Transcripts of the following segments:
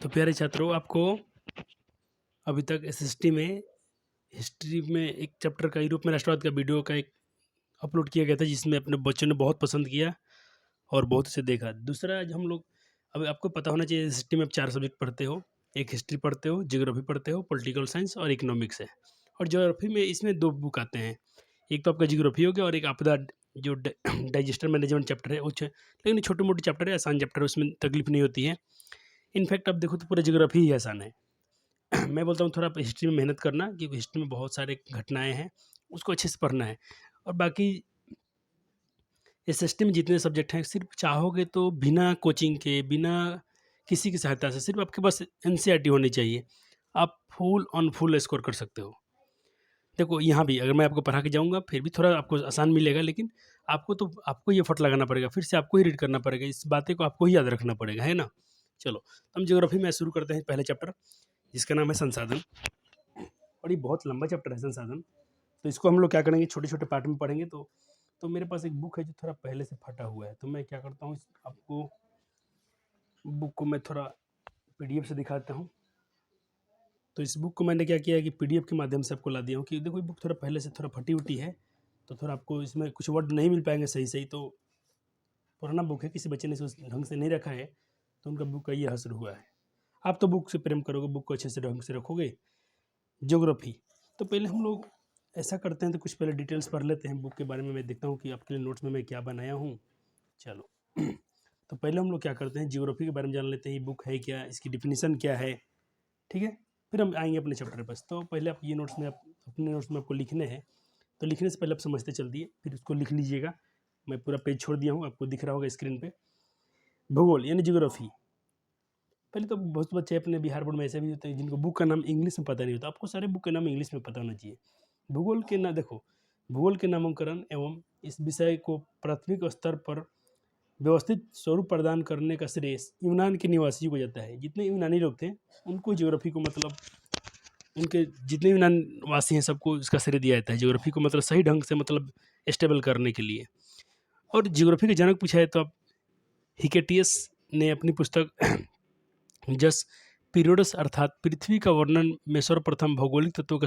तो प्यारे छात्रों, आपको अभी तक एसएसटी में हिस्ट्री में एक चैप्टर का यूरोप में राष्ट्रवाद का वीडियो का एक अपलोड किया गया था, जिसमें अपने बच्चों ने बहुत पसंद किया और बहुत उसे देखा। दूसरा, आज हम लोग, अब आपको पता होना चाहिए एसएसटी में आप 4 सब्जेक्ट पढ़ते हो। एक हिस्ट्री पढ़ते हो, ज्योग्राफी पढ़ते हो, पॉलिटिकल साइंस और इकोनॉमिक्स है। और ज्योग्राफी में इसमें 2 बुक आते हैं। एक तो आपका ज्योग्राफी हो गया और एक आपदा जो डाइजेस्टर मैनेजमेंट चैप्टर है, लेकिन छोटे-मोटे चैप्टर है, आसान चैप्टर है, उसमें तकलीफ नहीं होती है। इनफैक्ट आप देखो तो पूरा ज्योग्राफी ही आसान है। मैं बोलता हूँ थोड़ा आप हिस्ट्री में मेहनत करना, क्योंकि हिस्ट्री में बहुत सारे घटनाएँ हैं, उसको अच्छे से पढ़ना है। और बाकी एसएसटी में जितने सब्जेक्ट हैं, सिर्फ चाहोगे तो बिना कोचिंग के, बिना किसी की सहायता से, सिर्फ आपके पास एनसीईआरटी होनी चाहिए, आप फुल ऑन फुल स्कोर कर सकते हो। देखो यहाँ भी अगर मैं आपको पढ़ा के जाऊँगा, फिर भी थोड़ा आपको आसान मिलेगा, लेकिन आपको ये एफर्ट लगाना पड़ेगा, फिर से आपको ही रीड करना पड़ेगा, इस बातें को आपको ही याद रखना पड़ेगा, है ना? चलो, हम ज्योग्राफी में शुरू करते हैं पहले चैप्टर, जिसका नाम है संसाधन। और ये बहुत लंबा चैप्टर है संसाधन। तो इसको हम लोग क्या करेंगे, छोटे-छोटे पार्ट में पढ़ेंगे। तो मेरे पास एक बुक है जो थोड़ा पहले से फटा हुआ है, तो मैं क्या करता हूँ, आपको बुक को मैं थोड़ा पीडीएफ से दिखाता हूँ। तो इस बुक को मैंने क्या किया है कि पीडीएफ के माध्यम से आपको ला दिया हूँ कि देखो ये बुक थोड़ा पहले से थोड़ा फटी-उटी है, तो थोड़ा आपको इसमें कुछ वर्ड नहीं मिल पाएंगे सही-सही। तो पुराना बुक है, किसी बच्चे ने इसे ढंग से नहीं रखा है, तो उनका बुक का ये असर हुआ है। आप तो बुक से प्रेम करोगे, बुक को अच्छे से ढंग से रखोगे। ज्योग्राफी, तो पहले हम लोग ऐसा करते हैं, तो कुछ पहले डिटेल्स पढ़ लेते हैं बुक के बारे में। मैं देखता हूँ कि आपके लिए नोट्स में मैं क्या बनाया हूँ। चलो तो पहले हम लोग क्या करते हैं, ज्योग्राफी के बारे में जान लेते हैं, ये बुक है क्या, इसकी डिफिनीसन क्या है, ठीक है। फिर हम आएंगे अपने चैप्टर पर। तो पहले आप ये नोट्स में, आप अपने नोट्स में आपको लिखने हैं, तो लिखने से पहले आप समझते चल दिए, फिर उसको लिख लीजिएगा। मैं पूरा पेज छोड़ दिया हूँ, आपको दिख रहा होगा स्क्रीन पे। भूगोल यानी ज्योग्राफी, पहले तो बहुत बच्चे अपने बिहार बोर्ड में ऐसे भी होते हैं जिनको बुक का नाम इंग्लिश में पता नहीं होता। आपको सारे बुक का नाम इंग्लिश में पता होना चाहिए। भूगोल के ना देखो, भूगोल के नामकरण एवं इस विषय को प्राथमिक स्तर पर व्यवस्थित स्वरूप प्रदान करने का श्रेय यूनान के निवासियों को जाता है। जितने यूनानी लोग थे, उनको ज्योग्राफी को, मतलब उनके जितने यूनान वासी हैं, सबको इसका श्रेय दिया जाता है ज्योग्राफी को, मतलब सही ढंग से, मतलब स्टेबल करने के लिए। और ज्योग्राफी के जनक पूछा है तो आप हिकेटियस ने अपनी पुस्तक जस पीरियड्स अर्थात पृथ्वी का वर्णन में सर्वप्रथम भौगोलिक तत्वों का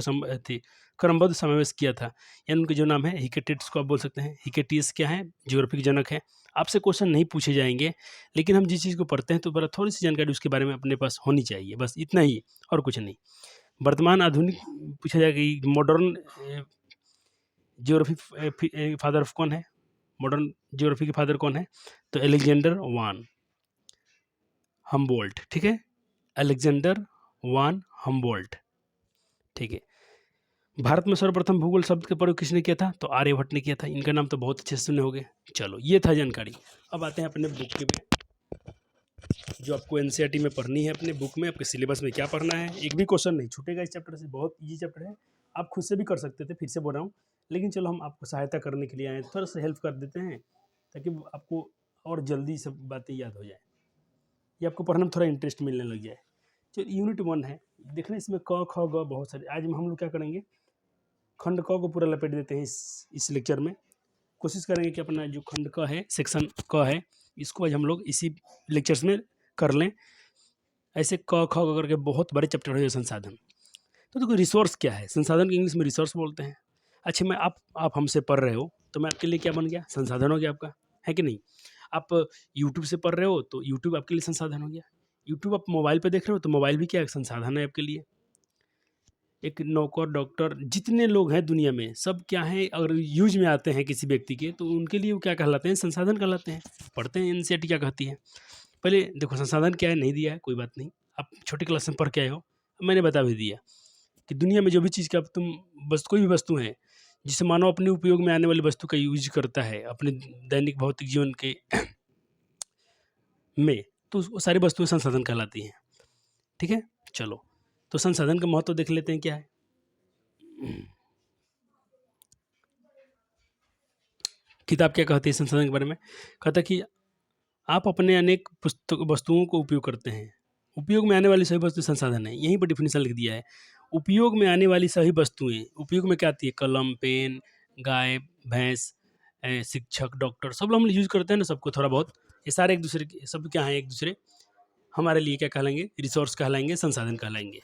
क्रमबद्ध समावेश किया था। यानी उनके जो नाम है हिकेटियस को आप बोल सकते हैं। हिकेटियस क्या है, ज्योग्राफी के जनक है। आपसे क्वेश्चन नहीं पूछे जाएंगे, लेकिन हम जिस चीज़ को पढ़ते हैं तो बड़ा थोड़ी सी जानकारी उसके बारे में अपने पास होनी चाहिए, बस इतना ही और कुछ नहीं। वर्तमान आधुनिक पूछा जाएगा कि मॉडर्न ज्योग्राफी फादर ऑफ कौन है, मॉडर्न ज्योग्राफी के फादर कौन है, तो एलेक्जेंडर वान हम्बोल्ट, ठीक है, अलेक्जेंडर वान हम्बोल्ट, ठीक है। भारत में सर्वप्रथम भूगोल शब्द का प्रयोग किसने किया था, तो आर्यभट्ट ने किया था। इनका नाम तो बहुत अच्छे से सुने होंगे। चलो, ये था जानकारी। अब आते हैं अपने बुक के में, जो आपको एनसीईआरटी में पढ़नी है। अपने बुक में आपके सिलेबस में क्या पढ़ना है, एक भी क्वेश्चन नहीं छूटेगा इस चैप्टर से। बहुत ईजी चैप्टर है, आप खुद से भी कर सकते थे, फिर से बोल रहा हूँ, लेकिन चलो हम आपको सहायता करने के लिए आए, थोड़ा सा हेल्प कर देते हैं, ताकि आपको और जल्दी सब बातें याद हो जाए, या आपको पढ़ने में थोड़ा इंटरेस्ट मिलने लग जाए। जो यूनिट 1 है, देखना इसमें क ख ग बहुत सारे। आज हम लोग क्या करेंगे, खंड क को पूरा लपेट देते हैं इस लेक्चर में। कोशिश करेंगे कि अपना जो खंड क है, सेक्शन क है, इसको आज हम लोग इसी लेक्चर्स में कर लें। ऐसे क ख ग करके बहुत बड़े चैप्टर है संसाधन। तो देखो, रिसोर्स क्या है, संसाधन के इंग्लिश में रिसोर्स बोलते हैं। अच्छा, मैं आप हमसे पढ़ रहे हो, तो मैं आपके लिए क्या बन गया, संसाधन हो गया आपका, है कि नहीं। आप यूट्यूब से पढ़ रहे हो, तो यूट्यूब आपके लिए संसाधन हो गया। यूट्यूब आप मोबाइल पे देख रहे हो, तो मोबाइल भी क्या एक संसाधन है आपके लिए। एक नौकर, डॉक्टर, जितने लोग हैं दुनिया में, सब क्या हैं, अगर यूज में आते हैं किसी व्यक्ति के, तो उनके लिए वो क्या कहलाते हैं, संसाधन कहलाते हैं। पढ़ते हैं एनसीईआरटी क्या कहती है। पहले देखो संसाधन क्या है, नहीं दिया है, कोई बात नहीं, आप छोटी क्लास में पढ़ के आए हो, मैंने बता भी दिया कि दुनिया में जो भी चीज़ का तुम बस कोई भी वस्तु है जिसे मानव अपने उपयोग में आने वाली वस्तु का यूज करता है अपने दैनिक भौतिक जीवन के में, तो वो सारी वस्तुएं संसाधन कहलाती हैं, ठीक है। चलो, तो संसाधन का महत्व देख लेते हैं क्या है। किताब क्या कहती है संसाधन के बारे में, कहता है कि आप अपने अनेक पुस्तक वस्तुओं को उपयोग करते हैं, उपयोग में आने वाली सभी वस्तु संसाधन है। यहीं पर डिफिनीशन लिख दिया है, उपयोग में आने वाली सभी वस्तुएं। उपयोग में क्या आती है, कलम, पेन, गाय, भैंस, शिक्षक, डॉक्टर, सब लोग हम यूज करते हैं ना, सबको थोड़ा बहुत। ये सारे एक दूसरे के, सब क्या है, एक दूसरे हमारे लिए क्या कहलाएंगे, रिसोर्स कहलाएंगे, संसाधन कहलाएंगे।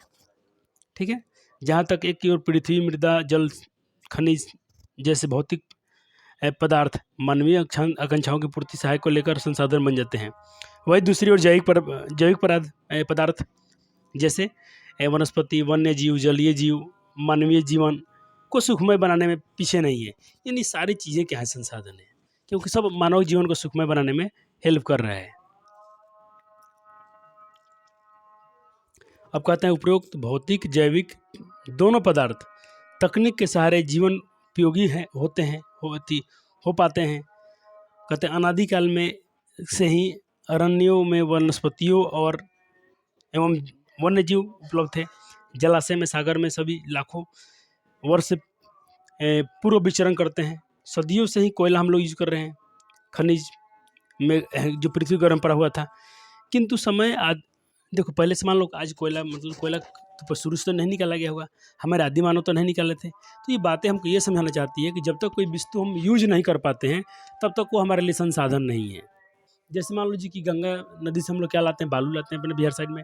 ठीक है, जहाँ तक एक की ओर पृथ्वी, मृदा, जल, खनिज जैसे भौतिक पदार्थ मानवीय आकांक्षाओं की पूर्ति सहायक को लेकर संसाधन बन जाते हैं, वही दूसरी ओर जैविक पदार्थ जैसे वनस्पति, वन्य जीव, जलीय जीव, मानवीय जीवन को सुखमय बनाने में पीछे नहीं है। यानी सारी चीज़ें क्या है, संसाधन है, क्योंकि सब मानव जीवन को सुखमय बनाने में हेल्प कर रहा है। अब कहते हैं उपरोक्त भौतिक जैविक दोनों पदार्थ तकनीक के सहारे जीवन उपयोगी है हो पाते हैं। कहते हैं अनादिकाल में से ही अरण्यों में वनस्पतियों और एवं वन्य जीव उपलब्ध थे। जलाशय में, सागर में सभी लाखों वर्ष से पूर्व विचरण करते हैं। सदियों से ही कोयला हम लोग यूज कर रहे हैं, खनिज में जो पृथ्वी गर्म पड़ा हुआ था। किंतु समय आज देखो, पहले से मान लो आज कोयला तो शुरू से तो नहीं निकाला गया होगा, हमारे आदि मानव तो नहीं निकाले थे। तो ये बातें हमको ये समझाना चाहती है कि जब तक कोई वस्तु हम यूज नहीं कर पाते हैं तब तक वो हमारे लिए संसाधन नहीं है। जैसे मान लो जी कि गंगा नदी से हम लोग क्या लाते हैं, बालू लाते हैं अपने बिहार साइड में,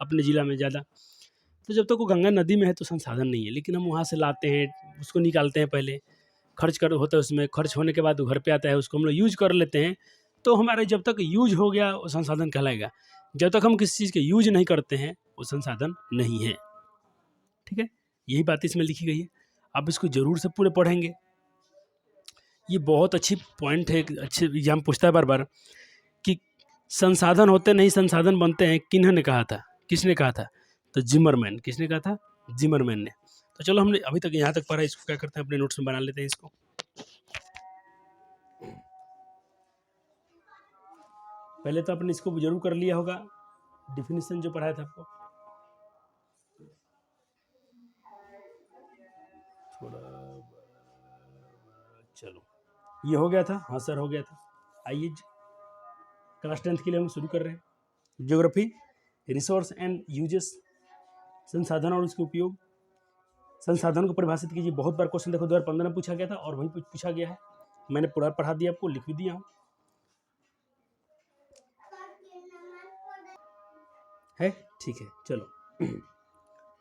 अपने ज़िला में ज़्यादा। तो जब तक वो गंगा नदी में है तो संसाधन नहीं है, लेकिन हम वहाँ से लाते हैं, उसको निकालते हैं, पहले खर्च कर होता है, उसमें खर्च होने के बाद वो घर पे आता है, उसको हम लोग यूज कर लेते हैं। तो हमारे जब तक यूज हो गया वो संसाधन कहलाएगा। जब तक हम किसी चीज़ के यूज नहीं करते हैं वो संसाधन नहीं है। ठीक है, यही बात इसमें लिखी गई है। आप इसको जरूर से पूरे पढ़ेंगे। ये बहुत अच्छी पॉइंट है, अच्छे एग्जाम पूछता है बार बार कि संसाधन होते नहीं संसाधन बनते हैं, किन्होंने कहा था, किसने कहा था? तो जिमरमैन। किसने कहा था? जिमरमैन ने। तो चलो, हमने अभी तक यहाँ तक पढ़ा, इसको क्या करते हैं अपने नोट्स में बना लेते हैं इसको। पहले तो आपने इसको जरूर कर लिया होगा, डिफिनीशन जो पढ़ाया था आपको। थोड़ा चलो, ये हो गया था। हाँ सर, हो गया था। आइए क्लास 10th के लिए हम शुरू कर रहे हैं। ज्योग्राफी, रिसोर्स एंड यूजेस, संसाधन और उसके उपयोग। संसाधन को परिभाषित कीजिए। बहुत बार क्वेश्चन देखो 2015 में पूछा गया था और वही पूछा गया है। मैंने पूरा पढ़ा दिया आपको, लिख भी दिया हूँ, है ठीक है। चलो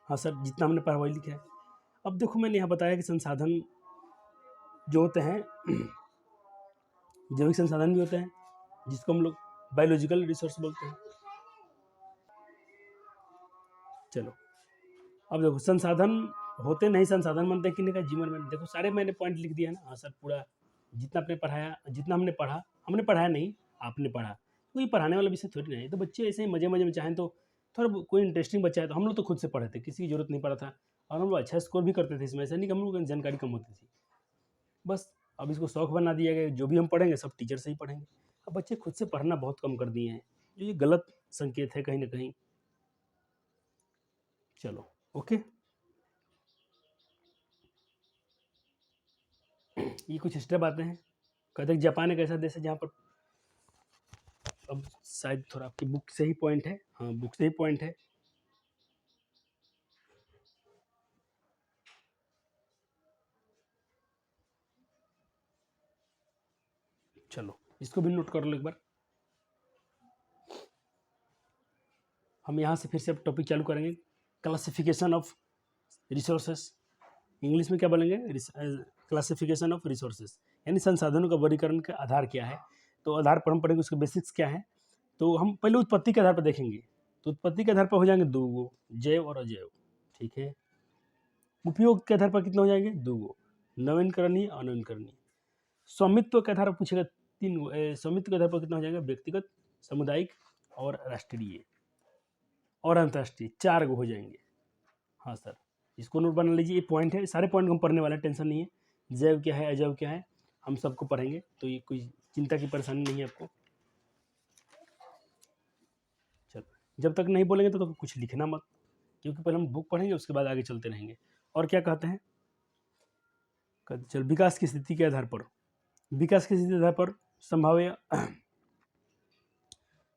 हाँ सर, जितना हमने पढ़ा वही लिखा है। अब देखो, मैंने यहाँ बताया कि संसाधन जो होते हैं, जैविक संसाधन भी होते हैं जिसको हम लोग बायोलॉजिकल रिसोर्स बोलते हैं। चलो, अब देखो, संसाधन होते नहीं संसाधन बनते हैं, किन्हीं का जीवन में। देखो, सारे मैंने पॉइंट लिख दिया है ना। हाँ सर, पूरा जितना आपने पढ़ाया, जितना हमने पढ़ाया नहीं, आपने पढ़ा। कोई पढ़ाने वाला विषय थोड़ी नहीं है। तो बच्चे ऐसे ही मजे मजे में चाहें तो थोड़ा कोई इंटरेस्टिंग बच्चा है तो हम लोग तो खुद से पढ़े थे, किसी की जरूरत नहीं पड़ा था, और हम लोग अच्छा स्कोर भी करते थे इसमें। ऐसा नहीं कि हम लोग की जानकारी कम होती थी। बस अब इसको शौक बना दिया गया, जो भी हम पढ़ेंगे सब टीचर से ही पढ़ेंगे। अब बच्चे खुद से पढ़ना बहुत कम कर दिए हैं, जो ये गलत संकेत है कहीं ना कहीं। चलो ओके, ये कुछ एक्स्ट्रा बातें हैं। कहते हैं जापान एक ऐसा देश है जहाँ पर, अब शायद थोड़ा आपकी बुक से ही पॉइंट है, हाँ बुक से ही पॉइंट है। चलो, इसको भी नोट कर लो एक बार। हम यहाँ से फिर से अब टॉपिक चालू करेंगे, क्लासिफिकेशन ऑफ रिसोर्सेस। इंग्लिश में क्या बोलेंगे? क्लासिफिकेशन ऑफ रिसोर्सेस, यानी संसाधनों का वर्गीकरण का आधार क्या है। तो आधार पर हम पढ़ेंगे उसके बेसिक्स क्या है। तो हम पहले उत्पत्ति के आधार पर देखेंगे। तो उत्पत्ति के आधार पर हो जाएंगे 2 जैव और अजैव, ठीक है। उपयोग के आधार पर कितने हो जाएंगे? 2, नवीनकरणीय और अनवीनकरणीय। स्वामित्व के आधार पर पूछेगा 3। स्वामित्व के आधार पर कितना हो जाएगा? व्यक्तिगत, सामुदायिक और राष्ट्रीय और अंतर्राष्ट्रीय, 4 हो जाएंगे। हाँ सर, इसको नोट बना लीजिए। ये पॉइंट है, सारे पॉइंट हम पढ़ने वाले हैं, टेंशन नहीं है। जैव क्या है, अजैव क्या है, हम सबको पढ़ेंगे, तो ये कोई चिंता की परेशानी नहीं है आपको। चलो, जब तक नहीं बोलेंगे तो कुछ लिखना मत, क्योंकि पहले हम बुक पढ़ेंगे उसके बाद आगे चलते रहेंगे। और क्या कहते हैं? चल, विकास की स्थिति के आधार पर, विकास की स्थिति के आधार पर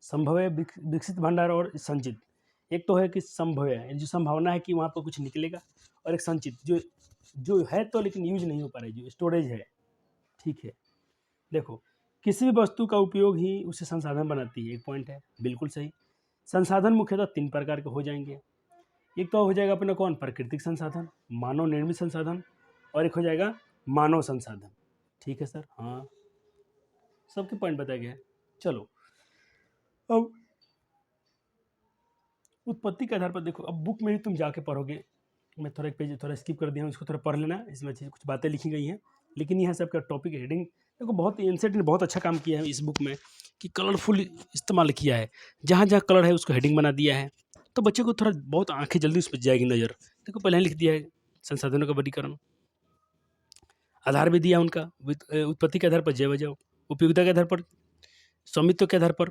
संभव्य विकसित भंडार और संचित। एक तो है कि संभव्य, जो संभावना है कि वहाँ पर कुछ निकलेगा, और एक संचित जो है तो लेकिन यूज नहीं हो पा रही, जो स्टोरेज है, ठीक है। देखो, किसी भी वस्तु का उपयोग ही उसे संसाधन बनाती है, एक पॉइंट है, बिल्कुल सही। संसाधन मुख्यतः 3 प्रकार के हो जाएंगे। एक तो हो जाएगा अपना कौन, प्राकृतिक संसाधन, मानव निर्मित संसाधन, और एक हो जाएगा मानव संसाधन। ठीक है सर, हाँ सबके पॉइंट बताया गया है। चलो अब उत्पत्ति के आधार पर देखो, अब बुक में ही तुम जाके पढ़ोगे, मैं थोड़ा एक पेज थोड़ा स्किप कर दिया हूँ, इसको थोड़ा पढ़ लेना, इसमें अच्छी कुछ बातें लिखी गई हैं, लेकिन यहाँ से आपका टॉपिक हेडिंग देखो, बहुत एनसेट ने बहुत अच्छा काम किया है इस बुक में कि कलरफुल इस्तेमाल किया है, जहाँ जहाँ कलर है उसको हेडिंग बना दिया है, तो बच्चे को थोड़ा बहुत आंखें जल्दी उस पर जाएगी नज़र। देखो पहले ही लिख दिया है संसाधनों का वर्गीकरण, आधार भी दिया उनका, उत्पत्ति के आधार पर जय बजाओ, उपयोगिता के आधार पर, स्वामित्व के आधार पर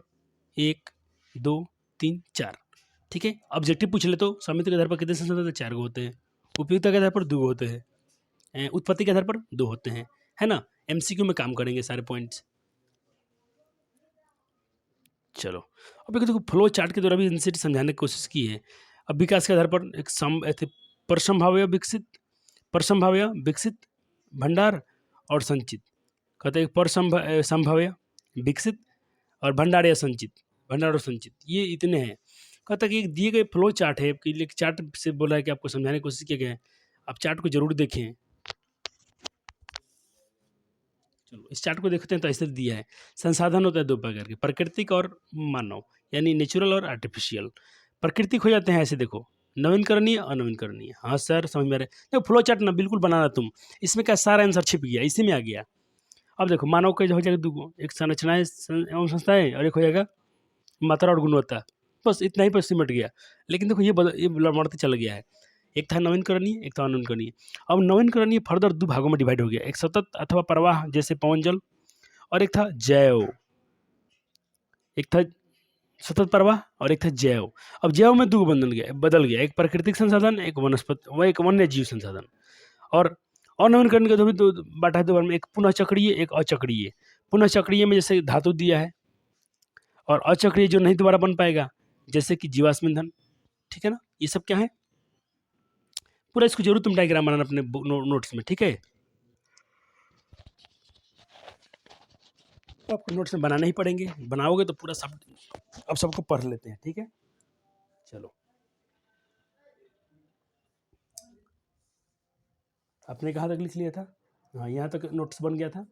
1 2 3 4। ठीक है, ऑब्जेक्टिव पूछ ले तो स्वामित्व के आधार पर कितने संसाधन, 4 गो होते हैं, उपयोगिता के आधार पर 2 होते हैं, उत्पत्ति के आधार पर 2 होते हैं, है ना। एमसीक्यू में काम करेंगे सारे पॉइंट्स। चलो अब देखो फ्लो चार्ट के द्वारा भी इनसे समझाने की कोशिश की है। अब विकास के आधार पर एक परसंभाव्य विकसित, परसंभाव्य विकसित, भंडार और संचित। कहते हैं परसंभाव्य विकसित और भंडार या संचित, भंडार और संचित ये इतने हैं। कहता है कि एक दिए गए फ्लो चार्ट है, कि एक चार्ट से बोला है कि आपको समझाने की कोशिश किया गया है, आप चार्ट को जरूर देखें। चलो इस चार्ट को देखते हैं तो ऐसे दिया है, संसाधन होता है 2 प्रकार के, प्राकृतिक और मानव, यानी नेचुरल और आर्टिफिशियल। प्राकृतिक हो जाते हैं ऐसे, देखो नवीनकरणीय, अनवीनकरणीय। हाँ सर समझ में आ रहा है, देखो फ्लो चार्ट ना बिल्कुल बनाना तुम, इसमें क्या सारा आंसर छिप गया, इसी में आ गया। अब देखो मानव का जो हो जाएगा 2 एक संरचनाएं एवं संस्थाएं, और एक हो जाएगा मात्रा और गुणवत्ता, बस इतना ही पर सिमट गया। लेकिन देखो ये बढ़ते चल गया है, एक था नवीनकरणीय, एक था अनवीनकरणीय। अब नवीनकरणीय फर्दर 2 भागों में डिवाइड हो गया, एक सतत अथवा प्रवाह जैसे पवन जल, और एक था जैव, एक था सतत प्रवाह और एक था जैव। अब जैव में 2 बदल गया, एक प्राकृतिक संसाधन, एक वनस्पति, एक वन्य जीव संसाधन। और अनवीनकरण के भी 2 बांटा है 2 भाग में, एक पुनः चक्रीय, एक अचक्रीय। पुनः चक्रीय में जैसे धातु दिया है, और अचक्रीय जो नहीं दोबारा बन पाएगा, जैसे कि जीवाश्म ईंधन। ठीक है ना, ये सब क्या है, पूरा इसको जरूर तुम डायग्राम बनाना अपने नोट्स में। ठीक है, तो आपको नोट्स में बनाने ही पड़ेंगे, बनाओगे तो पूरा सब अब सबको पढ़ लेते हैं। ठीक है, चलो आपने कहाँ तक लिख लिया था, हाँ यहाँ तक नोट्स बन गया था।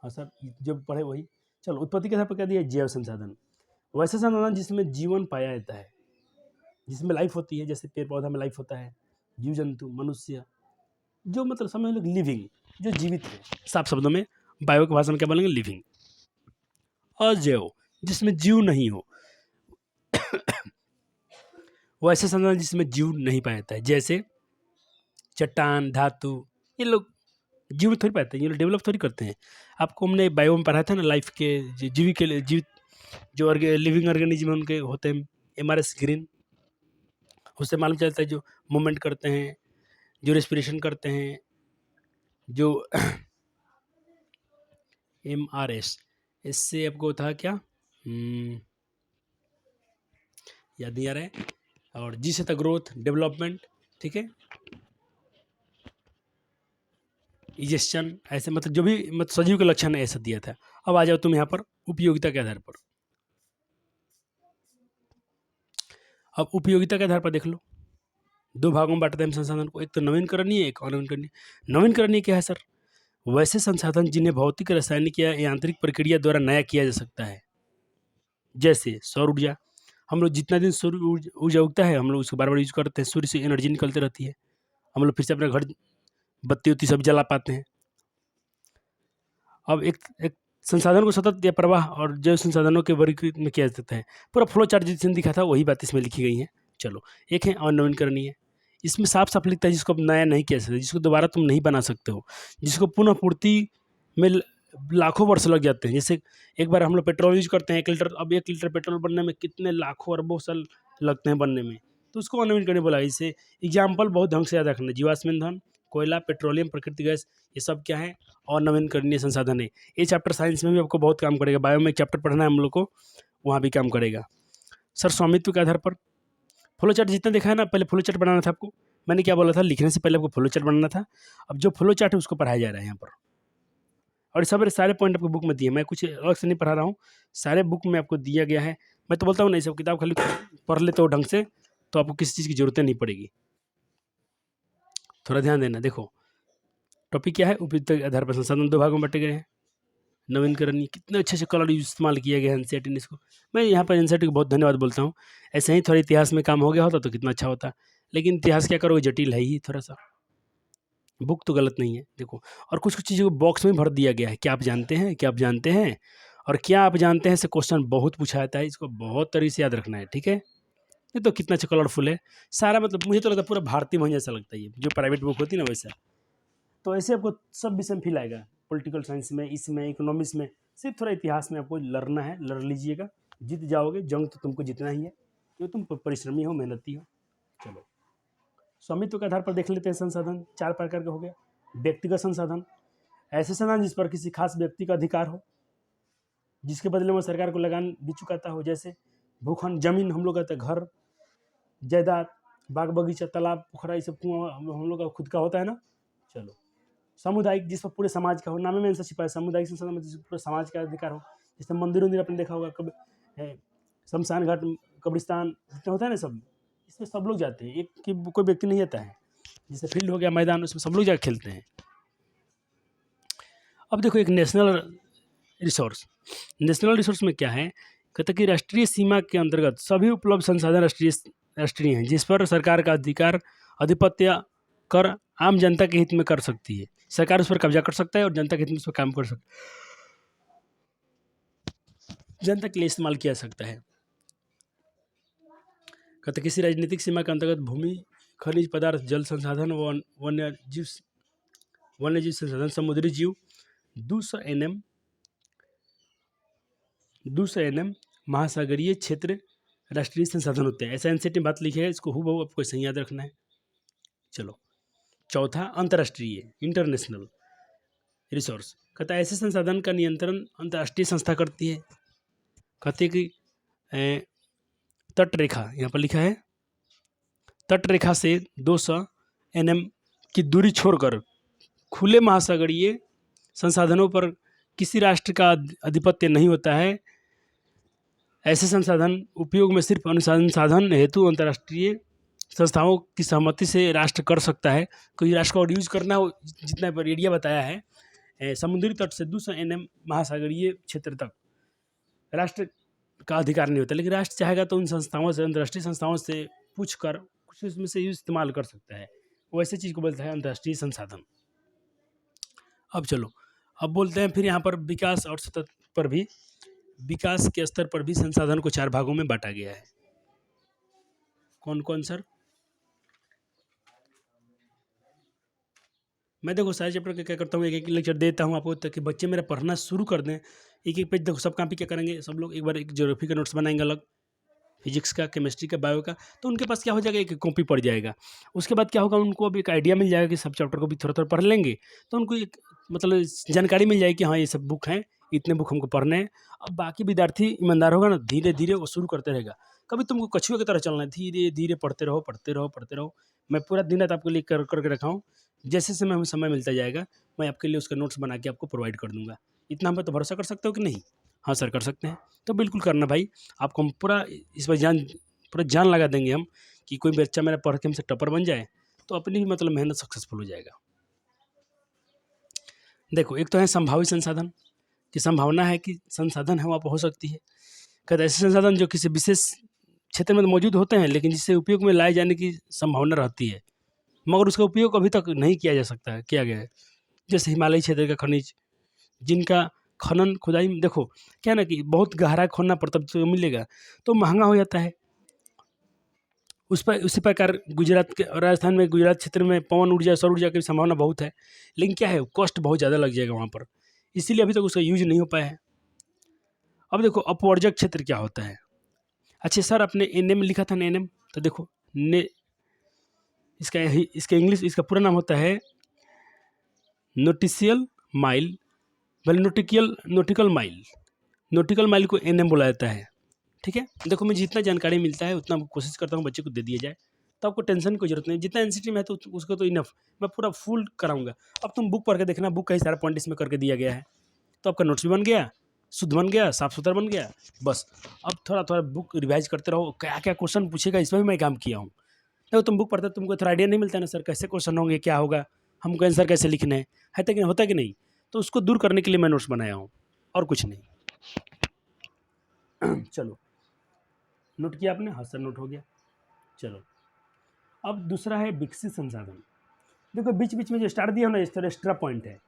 हाँ सर जब पढ़े वही। चलो उत्पत्ति के आधार पर क्या दिया, जैव संसाधन, वैसे संसाधन जिसमें जीवन पाया जाता है, जिसमें लाइफ होती है, जैसे पेड़ पौधा में लाइफ होता है, जीव जंतु, मनुष्य, जो मतलब समझ लो लिविंग, जो जीवित है, साफ शब्दों में बायो के भाषा में क्या बोलेंगे, लिविंग। अजैव जिसमें जीव नहीं हो, वैसे संसाधन जिसमें जीव नहीं पाया जाता है, जैसे चट्टान, धातु, ये लोग जीव थोड़ी पाते हैं, ये लोग डेवलप थोड़ी करते हैं। आपको हमने बायो में पढ़ा था ना, लाइफ के जीवी के लिए, जीवित जो लिविंग ऑर्गेनिज्म उनके होते हैं MRS ग्रीन, उससे मालूम चलता है जो मूवमेंट करते हैं, जो रेस्पिरेशन करते हैं, जो MRS, इससे आपको था क्या याद नहीं आ रहा है, और जी से था ग्रोथ, डेवलपमेंट। ठीक है, इजेशन, ऐसे मतलब जो भी मतलब सजीव के लक्षण है ऐसा दिया था। अब आ जाओ तुम यहाँ पर उपयोगिता के आधार पर। अब उपयोगिता के आधार पर देख लो, 2 भागों में बांटते हैं संसाधन को, एक तो नवीनकरणीय, एक अनवीनकरणीय। नवीनकरणीय क्या है सर, वैसे संसाधन जिन्हें भौतिक, रासायनिक या यांत्रिक प्रक्रिया द्वारा नया किया जा सकता है, जैसे सौर ऊर्जा। हम लोग जितना दिन सौर ऊर्जा उगता है, हम लोग उसको बार बार यूज करते हैं, सूर्य से एनर्जी निकलती रहती है, हम लोग फिर से अपने घर बत्ती उत्ती सब जला पाते हैं। अब एक संसाधन को सतत या प्रवाह और जैव संसाधनों के वर्गीकृत में किया जाता है, पूरा फ्लो चार्ट जिसने दिखा था वही बात इसमें लिखी गई है। चलो एक है अनवीनकरणीय, इसमें साफ साफ लिखता है जिसको अब नया नहीं किया सकता, जिसको दोबारा तुम नहीं बना सकते हो, जिसको पुनः पूर्ति में लाखों वर्ष लग जाते हैं। जैसे एक बार हम लोग पेट्रोल यूज करते हैं 1 लीटर, अब 1 लीटर पेट्रोल बनने में कितने लाखों अरबों साल लगते हैं बनने में, तो उसको अनवीनकरणीय बोला। इसे एग्जाम्पल बहुत ढंग से याद रखना, जीवाश्म ईंधन, कोयला, पेट्रोलियम, प्राकृतिक गैस, ये सब क्या है, और नवीनकरणीय संसाधन है। ये चैप्टर साइंस में भी आपको बहुत काम करेगा, बायो में एक चैप्टर पढ़ना है हम लोग को, वहाँ भी काम करेगा। सर स्वामित्व के आधार पर फ्लो चार्ट जितना देखा है ना, पहले फ्लो चार्ट बनाना था आपको, मैंने क्या बोला था, लिखने से पहले आपको फ्लो चार्ट बनाना था। अब जो फ्लो चार्ट है उसको पढ़ाया जा रहा है यहाँ पर, और सब सारे पॉइंट आपको बुक में दिए, मैं कुछ अलग से नहीं पढ़ा रहा हूँ, सारे बुक में आपको दिया गया है। मैं तो बोलता हूँ नहीं, सब किताब खाली पढ़ लेते हो ढंग से तो आपको किसी चीज़ की ज़रूरत नहीं पड़ेगी। थोड़ा ध्यान देना। देखो टॉपिक क्या है, उपयुक्त आधार पर संसाधन 2 भागों में बांटे गए हैं। नवीनकरण, कितने अच्छे से कलर इस्तेमाल किया गया है एनसीईआरटी ने इसको। मैं यहाँ पर एनसीईआरटी को बहुत धन्यवाद बोलता हूँ। ऐसे ही थोड़ा इतिहास में काम हो गया होता तो कितना अच्छा होता, लेकिन इतिहास क्या करोगे, जटिल है ही थोड़ा सा। बुक तो गलत नहीं है देखो, और कुछ कुछ चीज़ों को बॉक्स में भर दिया गया है। क्या आप जानते हैं, क्या आप जानते हैं, और क्या आप जानते हैं से क्वेश्चन बहुत पूछा जाता है, इसको बहुत तरीके से याद रखना है, ठीक है। ये तो कितना अच्छा कलरफुल है सारा, मतलब मुझे तो लगता है पूरा भारतीय भवन जैसा लगता है ये, जो प्राइवेट बुक होती है ना वैसा। तो ऐसे आपको सब विषय में फील आएगा, पॉलिटिकल साइंस में, इसमें, इकोनॉमिक्स में, सिर्फ थोड़ा इतिहास में आपको लड़ना है, लड़ लीजिएगा, जीत जाओगे। जंग तो तुमको जीतना ही है, क्योंकि तुम परिश्रमी हो, मेहनती हो। चलो स्वामित्व के आधार पर देख लेते हैं संसाधन, 4 प्रकार के हो गया। व्यक्तिगत संसाधन, ऐसे संसाधन जिस पर किसी खास व्यक्ति का अधिकार हो, जिसके बदले में सरकार को लगान भी चुकाता हो, जैसे भूखंड, जमीन, हम लोग कहते हैं घर, जायदाद, बाग बगीचा, तालाब, पोखरा, ये सब कुआं हम लोग का खुद का होता है ना। चलो सामुदायिक, जिस पर पूरे समाज का हो, नामे में ऐसा छिपा है सामुदायिक संसाधन में, जिस पर पूरे समाज का अधिकार हो। जैसे मंदिर उंदिर आपने देखा होगा, कब शमशान घाट, कब्रिस्तान जितना होता है ना, सब इसमें सब लोग जाते हैं, एक कि कोई व्यक्ति नहीं आता है। जैसे फील्ड हो गया, मैदान, उसमें सब लोग जाकर खेलते हैं। अब देखो एक नेशनल रिसोर्स, नेशनल रिसोर्स में क्या है, कहते हैं कि राष्ट्रीय सीमा के अंतर्गत सभी उपलब्ध संसाधन राष्ट्रीय हैं, जिस पर सरकार का अधिकार आधिपत्य कर आम जनता के हित में कर सकती है। सरकार उस पर कब्जा कर सकता है और जनता के हित में उस पर काम कर सकता है, जनता के लिए इस्तेमाल किया जा सकता है। कहते किसी राजनीतिक सीमा के अंतर्गत भूमि, खनिज पदार्थ, जल संसाधन, वन्य जीव संसाधन, समुद्री जीव, 200 NM महासागरीय क्षेत्र राष्ट्रीय संसाधन होते हैं। ऐसा एनसीईआरटी में बात लिखी है, इसको हूबहू आपको सही याद रखना है। चलो चौथा अंतर्राष्ट्रीय, इंटरनेशनल रिसोर्स, कहता है ऐसे संसाधन का नियंत्रण अंतर्राष्ट्रीय संस्था करती है। कहते कि तट रेखा, यहाँ पर लिखा है तट रेखा से 200 NM की दूरी छोड़कर खुले महासागरीय संसाधनों पर किसी राष्ट्र का आधिपत्य नहीं होता है। ऐसे संसाधन उपयोग में सिर्फ अनुसंधान हेतु अंतर्राष्ट्रीय संस्थाओं की सहमति से राष्ट्र कर सकता है। कोई राष्ट्र को और यूज करना हो, जितना एरिया बताया है, समुद्री तट से 200 NM महासागरीय क्षेत्र तक राष्ट्र का अधिकार नहीं होता, लेकिन राष्ट्र चाहेगा तो उन संस्थाओं से, अंतर्राष्ट्रीय संस्थाओं से पूछ कर कुछ उसमें से इस्तेमाल कर सकता है। वैसे चीज़ को बोलता है अंतर्राष्ट्रीय संसाधन। अब चलो अब बोलते हैं फिर यहाँ पर विकास और सतत पर भी, विकास के स्तर पर भी संसाधन को 4 भागों में बांटा गया है। कौन कौन सर? मैं देखो सारे चैप्टर के क्या करता हूँ, एक एक लेक्चर देता हूँ आपको, ताकि बच्चे मेरा पढ़ना शुरू कर दें। एक एक पेज देखो, सब कॉपी क्या करेंगे, सब लोग एक बार एक ज्योग्राफी का नोट्स बनाएंगे अलग, फिजिक्स का, केमिस्ट्री का, बायो का, तो उनके पास क्या हो जाएगा, एक कॉपी पड़ जाएगा। उसके बाद क्या होगा, उनको अब एक आइडिया मिल जाएगा कि सब चैप्टर को भी थोड़ा थोड़ा पढ़ लेंगे, तो उनको एक मतलब जानकारी मिल जाएगी कि हाँ ये सब बुक हैं, इतने बुक हमको पढ़ने हैं। अब बाकी विद्यार्थी ईमानदार होगा ना, धीरे धीरे वो शुरू करते रहेगा। कभी तुमको कछुए की तरह चलना है, धीरे धीरे पढ़ते रहो, पढ़ते रहो, पढ़ते रहो। मैं पूरा दिन रात आपके लिए करके रखा हूँ, जैसे जैसे हमें समय मिलता जाएगा मैं आपके लिए उसका नोट्स बना के आपको प्रोवाइड कर दूंगा। इतना हम पे तो भरोसा कर सकते हो कि नहीं? हाँ सर कर सकते हैं, तो बिल्कुल करना भाई। आपको हम पूरा इस पर पूरा जान लगा देंगे हम, कि कोई बच्चा मेरा पढ़ के हमसे टॉपर बन जाए तो अपनी ही मतलब मेहनत सक्सेसफुल हो जाएगा। देखो एक तो है संभावित संसाधन, की संभावना है कि संसाधन है वहाँ पर हो सकती है। कहते ऐसे संसाधन जो किसी विशेष क्षेत्र में तो मौजूद होते हैं, लेकिन जिससे उपयोग में लाए जाने की संभावना रहती है, मगर उसका उपयोग अभी तक नहीं किया जा सकता है, किया गया है। जैसे हिमालयी क्षेत्र का खनिज, जिनका खनन खुदाई में देखो क्या है ना, कि बहुत गहरा खोदना पड़ता तो मिलेगा, तो महंगा हो जाता है। उसी प्रकार गुजरात के, राजस्थान में, गुजरात क्षेत्र में पवन ऊर्जा, सौर ऊर्जा की संभावना बहुत है, लेकिन क्या है कॉस्ट बहुत ज़्यादा लग जाएगा वहाँ पर, इसीलिए अभी तक उसका यूज नहीं हो पाया है। अब देखो अपवर्जक क्षेत्र क्या होता है। अच्छा सर आपने NM लिखा था ना, NM, तो देखो इसका इंग्लिश, इसका पूरा नाम होता है nautical mile, nautical mile. Nautical mile को NM बोला जाता है, ठीक है। देखो मैं जितना जानकारी मिलता है उतना कोशिश करता हूँ बच्चे को दे दिया जाए, तो आपको टेंशन की जरूरत नहीं। जितना एनसीईआरटी में है तो उसको तो इनफ, मैं पूरा फुल कराऊंगा। अब तुम बुक पढ़ के देखना, बुक का ही सारा पॉइंट इसमें करके दिया गया है, तो आपका नोट्स भी बन गया शुद्ध बन गया, साफ सुथरा बन गया, बस। अब थोड़ा थोड़ा बुक रिवाइज करते रहो, क्या क्या क्वेश्चन पूछेगा इसमें भी मैं काम किया हूँ। देखो तुम बुक पढ़ते हो, तुमको थोड़ा आइडिया नहीं मिलता ना, सर कैसे क्वेश्चन होंगे, क्या होगा, हमको आंसर कैसे लिखने हैं, है तो कि होता कि नहीं। तो उसको दूर करने के लिए मैं नोट्स बनाया हूँ, और कुछ नहीं। चलो, नोट किया आपने? हाँ सर, नोट हो गया। चलो, अब दूसरा है विकसित संसाधन। देखो बीच बीच में जो स्टार दिया हो ना, इस तरह एक्स्ट्रा पॉइंट है।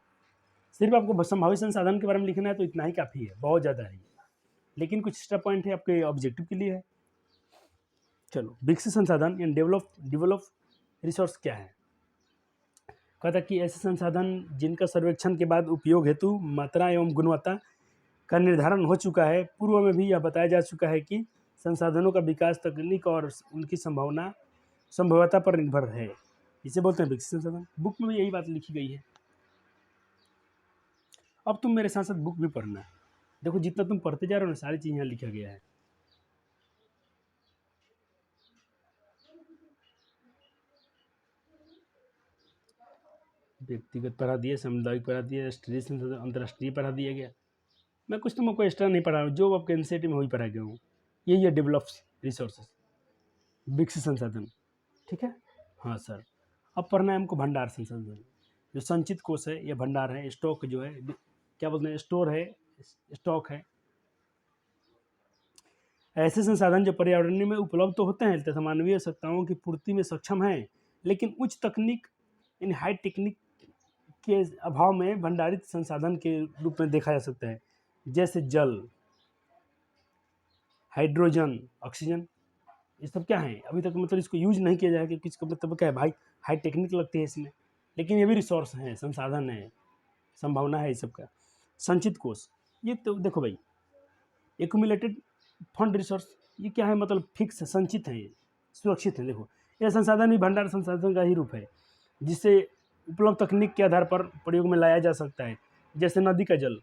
सिर्फ आपको संभावित संसाधन के बारे में लिखना है तो इतना ही काफ़ी है, बहुत ज़्यादा है, लेकिन कुछ एक्स्ट्रा पॉइंट है आपके ऑब्जेक्टिव के लिए है। चलो, विकसित संसाधन यानी डेवलप रिसोर्स क्या है? कहता कि ऐसे संसाधन जिनका सर्वेक्षण के बाद उपयोग हेतु मात्रा एवं गुणवत्ता का निर्धारण हो चुका है। पूर्व में भी यह बताया जा चुका है कि संसाधनों का विकास तकनीक और उनकी संभवता पर निर्भर है। इसे बोलते हैं विकसित संसाधन। बुक में भी यही बात लिखी गई है। अब तुम मेरे साथ साथ बुक भी पढ़ना है। देखो जितना तुम पढ़ते जा रहे हो ना, सारी चीज़ यहाँ लिखा गया है। व्यक्तिगत पढ़ा दिया, सामुदायिक पढ़ा दिया, राष्ट्रीय संसाधन, अंतर्राष्ट्रीय पढ़ा दिया गया। मैं कुछ तुमको एक्स्ट्रा नहीं पढ़ा रहा हूँ, जो आपके एनसीईआरटी में वही पढ़ा गया हूँ। यही है डेवलप रिसोर्सेस, विकसित संसाधन, ठीक है। हाँ सर, अब पढ़ना है हमको भंडार संसाधन। जो संचित कोष है, ये भंडार है, स्टॉक जो है, क्या बोलते हैं, स्टोर है, स्टॉक है। ऐसे संसाधन जो पर्यावरण में उपलब्ध तो होते हैं तथा मानवीय आवश्यकताओं की पूर्ति में सक्षम हैं, लेकिन उच्च तकनीक इन हाई टेक्निक के अभाव में भंडारित संसाधन के रूप में देखा जा सकता है, जैसे जल, हाइड्रोजन, ऑक्सीजन। ये सब क्या है, अभी तक मतलब इसको यूज नहीं किया जाए कि किसको मतलब क्या है भाई, हाई टेक्निक लगती है इसमें, लेकिन ये भी रिसोर्स है, संसाधन है, संभावना है इस सब का। संचित कोष, ये तो देखो भाई, एक्यूमुलेटेड फंड रिसोर्स, ये क्या है, मतलब फिक्स संचित है, सुरक्षित है। देखो यह संसाधन भी भंडार संसाधन का ही रूप है, जिससे उपलब्ध तकनीक के आधार पर प्रयोग में लाया जा सकता है। जैसे नदी का जल,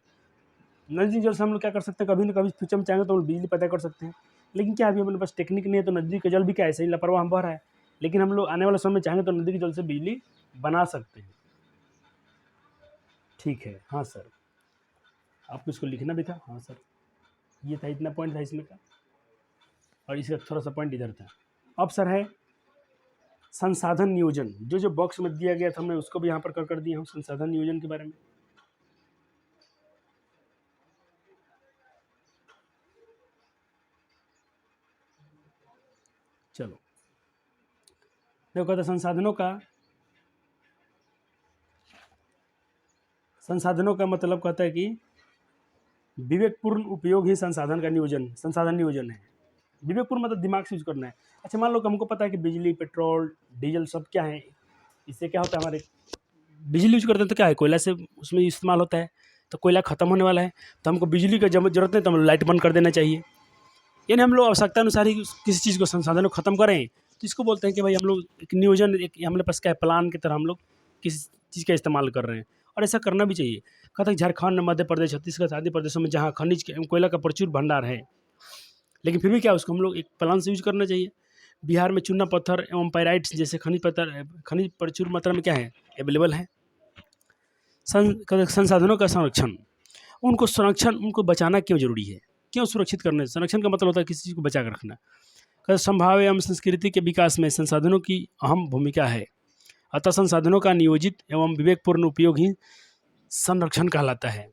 नदी जल से हम लोग क्या कर सकते हैं, कभी ना कभी फ्यूचर में चाहेंगे तो हम बिजली पैदा कर सकते हैं, लेकिन क्या अभी हमारे पास टेक्निक नहीं है, तो नदी का जल भी क्या ऐसे ही लापरवाह हम बह रहा है। लेकिन हम लोग आने वाले समय में चाहेंगे तो नदी के जल से बिजली बना सकते हैं, ठीक है। हाँ सर, आपको इसको लिखना भी था। हाँ सर, ये था, इतना पॉइंट था इसमें का, और इसका थोड़ा सा पॉइंट इधर था। अब सर है संसाधन नियोजन। जो जो बॉक्स में दिया गया था मैं उसको भी यहाँ पर कर दिया हूँ, संसाधन नियोजन के बारे में। चलो, देखो कहते संसाधनों का मतलब कहता है कि विवेकपूर्ण उपयोग ही संसाधन नियोजन है। विवेकपूर्ण मतलब दिमाग से यूज करना है। अच्छा मान लो कि हमको पता है कि बिजली, पेट्रोल, डीजल सब क्या है, इससे क्या होता है, हमारे बिजली यूज करते हैं तो क्या है, कोयला से उसमें इस्तेमाल होता है, तो कोयला खत्म होने वाला है, तो हमको बिजली का जब जरूरत नहीं तो हम लाइट बंद कर देना चाहिए। यानी हम लोग आवश्यकता अनुसार ही किसी चीज़ को, संसाधन को खत्म करें, तो इसको बोलते हैं कि भाई हम लोग एक नियोजन, एक हमारे पास क्या है, प्लान की तरह हम लोग किसी चीज़ का इस्तेमाल कर रहे हैं, और ऐसा करना भी चाहिए। कहते हैं झारखंड, मध्य प्रदेश, छत्तीसगढ़ आदि प्रदेशों में जहाँ खनिज कोयला का प्रचुर भंडार है, लेकिन फिर भी क्या उसको हम लोग एक प्लान से यूज करना चाहिए। बिहार में चूना पत्थर एवं पायराइट्स जैसे खनिज प्रचुर मात्रा में क्या है, अवेलेबल है। संसाधनों का संरक्षण, उनको बचाना क्यों जरूरी है, क्यों सुरक्षित करना। संरक्षण का मतलब होता है किसी चीज़ को बचा कर रखना। संभाव्य एवं संस्कृति के विकास में संसाधनों की अहम भूमिका है, अतः संसाधनों का नियोजित एवं विवेकपूर्ण उपयोग ही संरक्षण कहलाता है।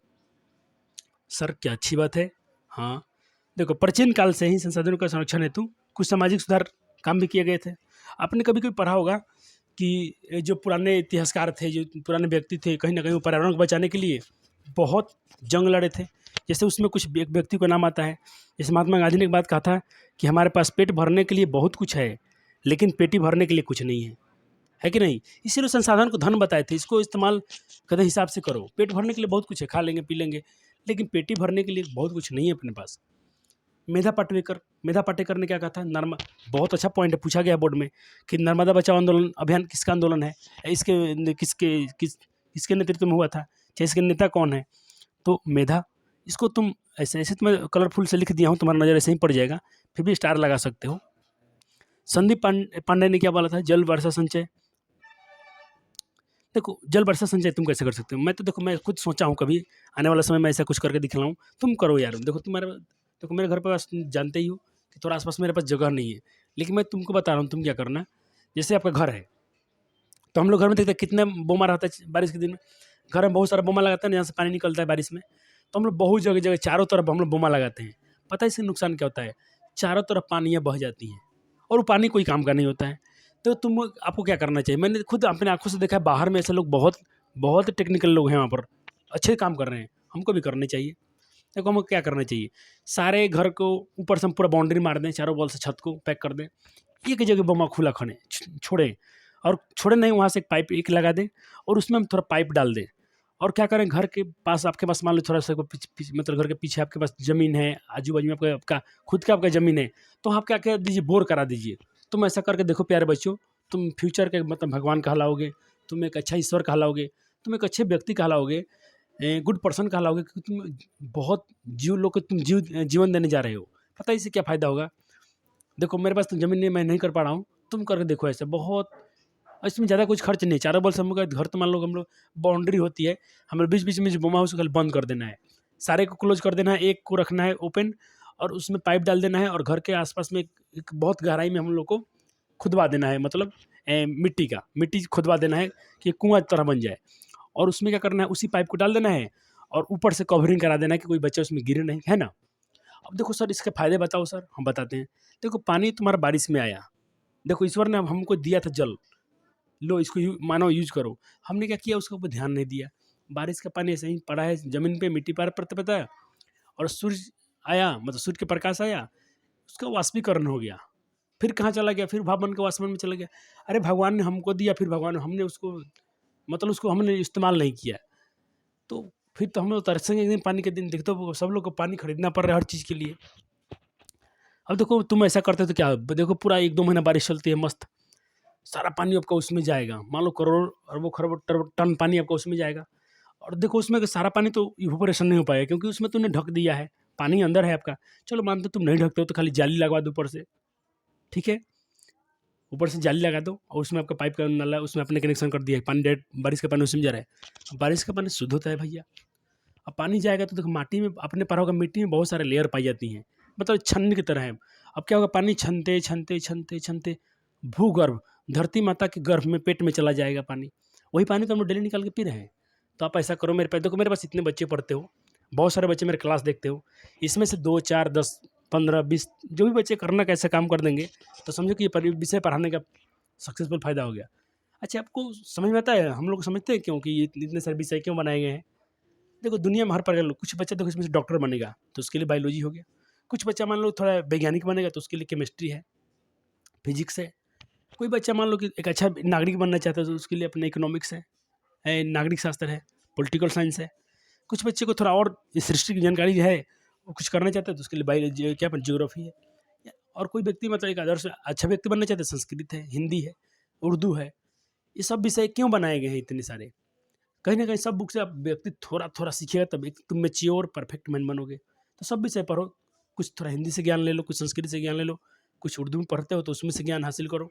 सर क्या अच्छी बात है। हाँ देखो, प्राचीन काल से ही संसाधनों का संरक्षण हेतु कुछ सामाजिक सुधार काम भी किए गए थे। आपने कभी कभी पढ़ा होगा कि जो पुराने इतिहासकार थे, जो पुराने व्यक्ति थे, कहीं ना कहीं वो पर्यावरण को बचाने के लिए बहुत जंग लड़े थे। जैसे उसमें कुछ व्यक्ति का नाम आता है, जैसे महात्मा गांधी ने एक बात कहा था कि हमारे पास पेट भरने के लिए बहुत कुछ है, लेकिन पेटी भरने के लिए कुछ नहीं है कि नहीं। इसीलिए संसाधन को धन बताए थे, इसको इस्तेमाल कदे हिसाब से करो। पेट भरने के लिए बहुत कुछ है, खा लेंगे पी लेंगे, लेकिन पेटी भरने के लिए बहुत कुछ नहीं है अपने पास। मेधा पाटेकर ने क्या कहा था, बहुत अच्छा पॉइंट है, पूछा गया बोर्ड में कि नर्मदा बचाओ आंदोलन अभियान किसका आंदोलन है, किसके नेतृत्व में हुआ था, चाहे इसके नेता कौन है। तो मेधा, इसको तुम ऐसे तो मैं कलरफुल से लिख दिया हूँ, तुम्हारा नज़र ऐसे ही पड़ जाएगा, फिर भी स्टार लगा सकते हो। संदीप पांडे ने क्या बोला था, जल वर्षा संचय। देखो जल वर्षा संचय तुम कैसे कर सकते हो? मैं तो देखो मैं खुद सोचा हूँ कभी आने वाला समय में ऐसा कुछ करके दिखलाऊँ, तुम करो यार। देखो मेरे घर पे पास तुम जानते ही हो कि थोड़ा आस-पास मेरे पास जगह नहीं है, लेकिन मैं तुमको बता रहा हूँ तुम क्या करना, जैसे आपका घर है, तो हम लोग घर में देखते हैं कितने बोमा रहता है बारिश के दिन में, घर में बहुत सारा बोमा लगाते हैं ना, जहाँ से पानी निकलता है बारिश में, तो हम लोग बहुत जगह-जगह चारों तरफ हम लोग बोमा लगाते हैं। पता है इससे नुकसान क्या होता है? चारों तरफ पानियाँ बह जाती हैं और वो पानी कोई काम का नहीं होता है। तो आपको क्या करना चाहिए? मैंने खुद अपने आँखों से देखा है, बाहर में ऐसे लोग बहुत बहुत टेक्निकल लोग हैं वहाँ पर, अच्छे काम कर रहे हैं, हमको भी करने चाहिए। देखो हमको क्या करना चाहिए, सारे घर को ऊपर से हम पूरा बाउंड्री मार दें, चारों बगल से छत को पैक कर दें, एक जगह बोमा खुला खड़े छोड़ें, और छोड़े नहीं, वहाँ से एक पाइप एक लगा दें और उसमें हम थोड़ा पाइप डाल दें। और क्या करें, घर के पास आपके पास मान लो थोड़ा सा मतलब घर के पीछे आपके पास ज़मीन है, आजू बाजू में आपका आपका खुद का आपका ज़मीन है, तो आप क्या कर दीजिए, बोर करा दीजिए। तुम ऐसा करके देखो प्यारे बच्चों, तुम फ्यूचर के मतलब भगवान कहलाओगे, तुम एक अच्छा ईश्वर कहलाओगे, तुम एक अच्छे व्यक्ति कहलाओगे, गुड पर्सन कहलाओगे, क्योंकि तुम बहुत जीव लोग को तुम जीवन देने जा रहे हो। पता है इससे क्या फ़ायदा होगा? देखो मेरे पास तो ज़मीन नहीं, मैं नहीं कर पा रहा हूँ, तुम करके देखो ऐसे बहुत, इसमें ज़्यादा कुछ खर्च नहीं है। चारों बगल से हम लोग का घर, तो मान लो हम लोग बाउंड्री होती है, हमें बीच-बीच में जो बोमा है उसको खाली बंद कर देना है। सारे को क्लोज़ कर देना है, एक को रखना है ओपन और उसमें पाइप डाल देना है, और घर के आस-पास में एक बहुत गहराई में हम लोग को खुदवा देना है, मतलब मिट्टी खुदवा देना है कि कुआँ की तरह बन जाए, और उसमें क्या करना है, उसी पाइप को डाल देना है और ऊपर से कवरिंग करा देना है कि कोई बच्चा उसमें गिरे नहीं, है ना? अब देखो सर इसके फ़ायदे बताओ सर? हम बताते हैं। देखो पानी तुम्हारा बारिश में आया, देखो ईश्वर ने हमको दिया था जल, लो इसको मानो यूज़ करो। हमने क्या किया, उसके ऊपर ध्यान नहीं दिया। बारिश का पानी ऐसे ही पड़ा है ज़मीन पे, मिट्टी पर पड़ता है, और सूरज आया, मतलब सूर्य के प्रकाश आया, उसका वाष्पीकरण हो गया। फिर कहाँ चला गया? फिर भाप बन के आसमान में चला गया। अरे भगवान ने हमको दिया, फिर भगवान हमने उसको, मतलब उसको हमने इस्तेमाल नहीं किया। तो फिर तो हम लोग तरसेंगे एक दिन पानी के दिन, देखते हो सब लोग को पानी खरीदना पड़ रहा है हर चीज़ के लिए। अब देखो तुम ऐसा करते हो तो क्या, देखो पूरा 1-2 महीना बारिश चलती है मस्त, सारा पानी आपका उसमें जाएगा। मान लो करोड़ों, अरबों, खरबों टन पानी आपका उसमें जाएगा। और देखो उसमें का सारा पानी तो इवेपोरेशन नहीं हो पाएगा, क्योंकि उसमें तुमने ढक दिया है, पानी अंदर है आपका। चलो मानते हो तुम नहीं ढकते हो, तो खाली जाली लगवा दो ऊपर से, ठीक है? ऊपर से जाली लगा दो और उसमें आपका पाइप का नल है, उसमें आपने कनेक्शन कर दिया है, पानी डायरेक्ट बारिश का पानी उसमें जा रहा है। अब बारिश का पानी शुद्ध होता है भैया। अब पानी जाएगा तो देखो माटी में, आपने पढ़ा होगा मिट्टी में बहुत सारे लेयर पाई जाती हैं, मतलब छन्नी की तरह है। अब क्या होगा, पानी छनते छनते छनते छनते भूगर्भ, धरती माता के गर्भ में, पेट में चला जाएगा पानी। वही पानी तो हम लोग डेली निकाल के पी रहे हैं। तो आप ऐसा करो, मेरे पास देखो, मेरे पास इतने बच्चे पढ़ते हो, बहुत सारे बच्चे मेरे क्लास देखते हो, इसमें से 2 4 10 15 20 जो भी बच्चे करना का ऐसा काम कर देंगे, तो समझो कि ये विषय पढ़ाने का सक्सेसफुल फ़ायदा हो गया। अच्छा आपको समझ में आता है, हम लोग समझते हैं क्यों कि ये इतने सारे विषय क्यों बनाए गए हैं? देखो दुनिया में हर प्रकार के लोग, कुछ बच्चा देखो इसमें से डॉक्टर बनेगा तो उसके लिए बायोलॉजी हो गया, कुछ बच्चा मान लो थोड़ा वैज्ञानिक बनेगा तो उसके लिए केमिस्ट्री है, फिजिक्स है, कोई बच्चा मान लो कि एक अच्छा नागरिक बनना चाहता है तो उसके लिए अपने इकोनॉमिक्स है, नागरिक शास्त्र है, पॉलिटिकल साइंस है। कुछ बच्चे को थोड़ा और इस सृष्टि की जानकारी है, वो कुछ करना चाहता है तो उसके लिए बायोलॉजी क्या जियोग्राफी है। और कोई व्यक्ति मतलब एक आदर्श अच्छा व्यक्ति बनना चाहता है, संस्कृत है, हिंदी है, उर्दू है। ये सब विषय क्यों बनाए गए हैं इतने सारे? कहीं न कहीं सब बुक से आप व्यक्ति थोड़ा-थोड़ा सीखिएगा, तब एक तुम मैच्योर परफेक्ट मैन बनोगे। तो सब विषय पढ़ो, कुछ थोड़ा हिंदी से ज्ञान ले लो, कुछ संस्कृत से ज्ञान ले लो, कुछ उर्दू में पढ़ते हो तो उसमें से ज्ञान हासिल करो,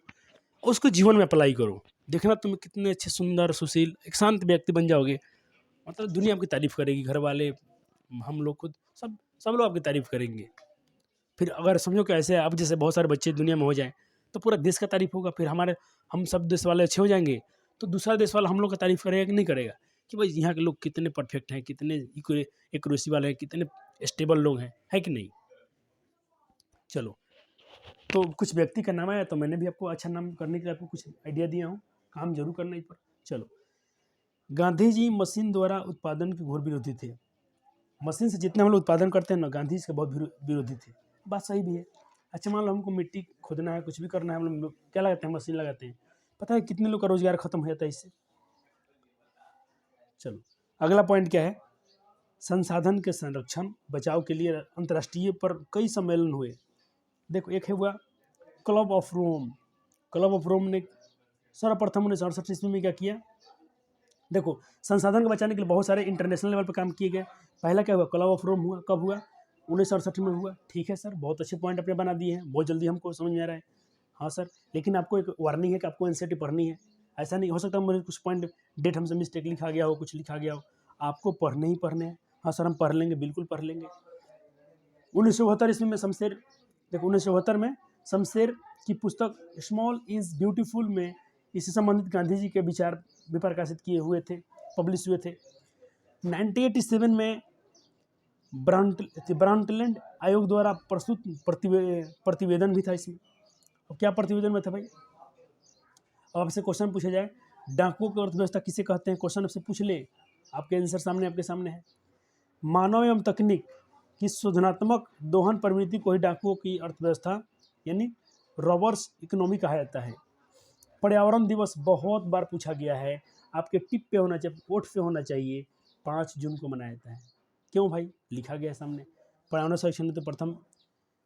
और उसको जीवन में अप्लाई करो। देखना तुम कितने अच्छे, सुंदर, सुशील, एक शांत व्यक्ति बन जाओगे। मतलब दुनिया आपकी तारीफ़ करेगी, घरवाले, हम लोग खुद, सब लोग आपकी तारीफ़ करेंगे। फिर अगर समझो कि ऐसे अब जैसे बहुत सारे बच्चे दुनिया में हो जाएँ, तो पूरा देश का तारीफ़ होगा। फिर हम सब देश वाले अच्छे हो जाएँगे, तो दूसरा देश वाला हम लोग का तारीफ़ करेगा कि नहीं करेगा? कि भाई यहाँ के लोग कितने परफेक्ट हैं, कितने एक्यूरेसी वाले हैं, कितने स्टेबल लोग हैं, है कि नहीं? चलो, तो कुछ व्यक्ति का नाम आया तो मैंने भी आपको अच्छा नाम करने के लिए आपको कुछ आइडिया दिया हूँ, काम ज़रूर करना इस पर। चलो, गांधी जी मशीन द्वारा उत्पादन के घोर विरोधी थे। मशीन से जितना हम लोग उत्पादन करते हैं ना, गांधी जी के बहुत विरोधी थे। बात सही भी है। अच्छा मान लो हमको मिट्टी खोदना है, कुछ भी करना है, हम लोग क्या लगाते हैं, मशीन लगाते हैं। पता है कितने लोग का रोजगार खत्म हो जाता है इससे? चलो, अगला पॉइंट क्या है, संसाधन के संरक्षण बचाव के लिए अंतर्राष्ट्रीय पर कई सम्मेलन हुए। देखो एक है हुआ club of Rome. Club of Rome ने सर्वप्रथम 1968 ईस्वी में क्या किया, देखो संसाधन को बचाने के लिए बहुत सारे इंटरनेशनल लेवल पर काम किए गए। पहला क्या हुआ, क्लब ऑफ रोम हुआ, कब हुआ, 1968 में हुआ। ठीक है सर, बहुत अच्छे पॉइंट अपने बना दिए हैं, बहुत जल्दी हमको समझ में आ रहा है। हाँ सर, लेकिन आपको एक वार्निंग है कि आपको एनसीईआरटी पढ़नी है। ऐसा नहीं हो सकता मेरे कुछ पॉइंट डेट हमसे मिस्टेक लिखा गया हो, कुछ लिखा गया हो, आपको पढ़ने ही पढ़ने हैं। हाँ सर हम पढ़ लेंगे, बिल्कुल पढ़ लेंगे। 1972 ईस्वी में शमशेर, देखो 1972 में शमशेर की पुस्तक स्मॉल इज ब्यूटीफुल में इससे संबंधित गांधी जी के विचार भी प्रकाशित किए हुए थे, पब्लिश हुए थे। 1987 में ब्रांटलैंड आयोग द्वारा प्रस्तुत प्रतिवेदन भी था इसमें। और क्या प्रतिवेदन में था भाई? अब आपसे क्वेश्चन पूछा जाए, डाकुओं की अर्थव्यवस्था किसे कहते हैं, क्वेश्चन आपसे पूछ ले, आपके आंसर सामने आपके सामने है। मानव एवं तकनीक की शोधनात्मक दोहन प्रवृत्ति को ही डाकुओं की अर्थव्यवस्था यानी रॉबर्स इकोनॉमी कहा जाता है। पर्यावरण दिवस बहुत बार पूछा गया है, आपके टिप पे होना चाहिए, ओठ पे होना चाहिए, 5 जून को मनाया जाता है। क्यों भाई? लिखा गया है सामने। पर्यावरण संरक्षण ने तो प्रथम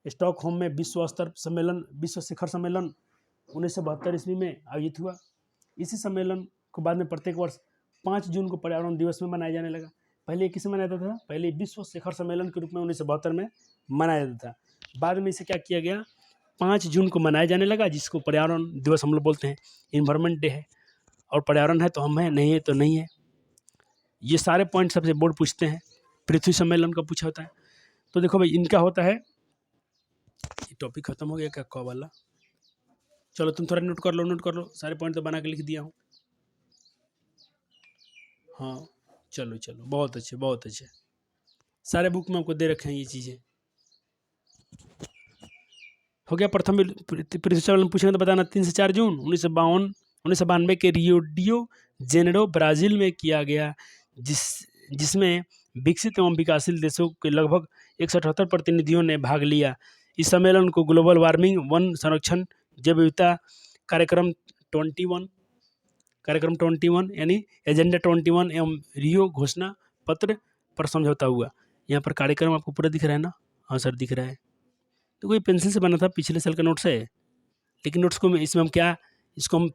स्टॉकहोम में विश्व स्तर सम्मेलन, विश्व शिखर सम्मेलन 1972 ईस्वी में आयोजित हुआ। इसी सम्मेलन को बाद में प्रत्येक वर्ष 5 जून को पर्यावरण दिवस में मनाया जाने लगा। पहले किसे मनाया जाता था? पहले विश्व शिखर सम्मेलन के रूप में 1972 में मनाया जाता था। बाद में इसे क्या किया गया? 5 जून को मनाया जाने लगा, जिसको पर्यावरण दिवस हम लोग बोलते हैं। इन्वायरमेंट डे है, और पर्यावरण है तो हम हैं, नहीं है तो नहीं है। ये सारे पॉइंट सबसे बोर्ड पूछते हैं। पृथ्वी सम्मेलन का पूछा होता है। तो देखो भाई, इनका होता है, ये टॉपिक खत्म हो गया क्या क वाला? चलो तुम थोड़ा नोट कर लो, सारे पॉइंट तो बना के लिख दिया हूँ। हाँ चलो, बहुत अच्छे। सारे बुक में आपको दे रखे हैं ये चीज़ें। हो गया। प्रथम पृथ्वी सम्मेलन पूछेंगे तो बताना 3 से 4 जून 1992 के रियो डियो जेनेरो ब्राज़ील में किया गया, जिसमें विकसित एवं विकासशील देशों के लगभग 178 प्रतिनिधियों ने भाग लिया। इस सम्मेलन को ग्लोबल वार्मिंग, वन संरक्षण, जैव विविधता कार्यक्रम 21 यानी एजेंडा 21 एवं रियो घोषणा पत्र पर समझौता हुआ। यहाँ पर कार्यक्रम आपको पूरा दिख रहा है ना? हाँ सर दिख रहा है। तो कोई पेंसिल से बना था, पिछले साल का नोट्स है, लेकिन नोट्स को इसमें हम क्या, इसको हम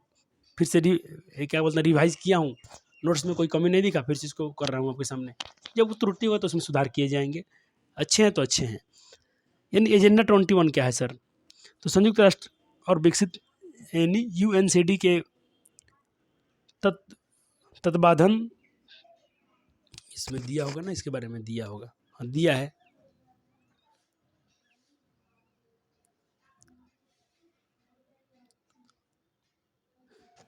फिर से क्या बोलते हैं, रिवाइज किया हूँ। नोट्स में कोई कमी नहीं दिखा, फिर से इसको कर रहा हूँ आपके सामने। जब वो त्रुटि होगा तो उसमें सुधार किए जाएंगे। अच्छे हैं तो अच्छे हैं। यानी एजेंडा 21 क्या है सर? तो संयुक्त राष्ट्र और विकसित यानी UNCD के तत्वाधान, इसमें दिया होगा ना, इसके बारे में दिया होगा। हाँ दिया है।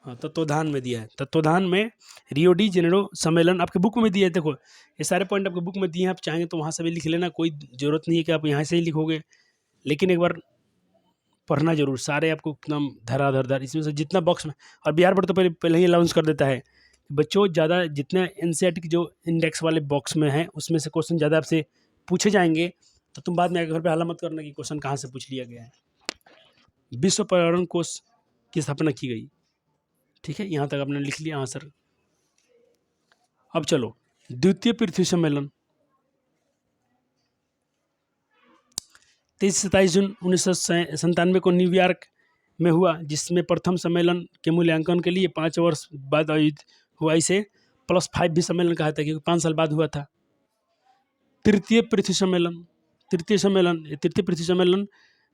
हाँ तत्वाधान में दिया है। तत्वाधान में रियो डी जेनेरो सम्मेलन आपके बुक में दिया है। देखो ये सारे पॉइंट आपके बुक में दिए हैं, आप चाहेंगे तो वहाँ से भी लिख लेना, कोई ज़रूरत नहीं है कि आप यहाँ से ही लिखोगे, लेकिन एक बार पढ़ना जरूर। सारे आपको एकदम धराधर इसमें से जितना बॉक्स में, और बिहार बोर्ड तो पहले ही अनाउंस कर देता है बच्चों, ज़्यादा जितना NCERT की जो इंडेक्स वाले बॉक्स में है उसमें से क्वेश्चन ज़्यादा आपसे पूछे जाएंगे, तो तुम बाद में आकर घर पे हल्ला मत करना कि क्वेश्चन कहाँ से पूछ लिया गया है। विश्व पर्यावरण कोष की स्थापना की गई, ठीक है, यहाँ तक आपने लिख लिया। हाँ सर। अब चलो द्वितीय पृथ्वी सम्मेलन 23-27 जून 1997 को न्यूयॉर्क में हुआ, जिसमें प्रथम सम्मेलन के मूल्यांकन के लिए 5 वर्ष बाद आयोजित हुआ। इसे +5 भी सम्मेलन कहा था, क्योंकि 5 साल बाद हुआ था। तृतीय पृथ्वी सम्मेलन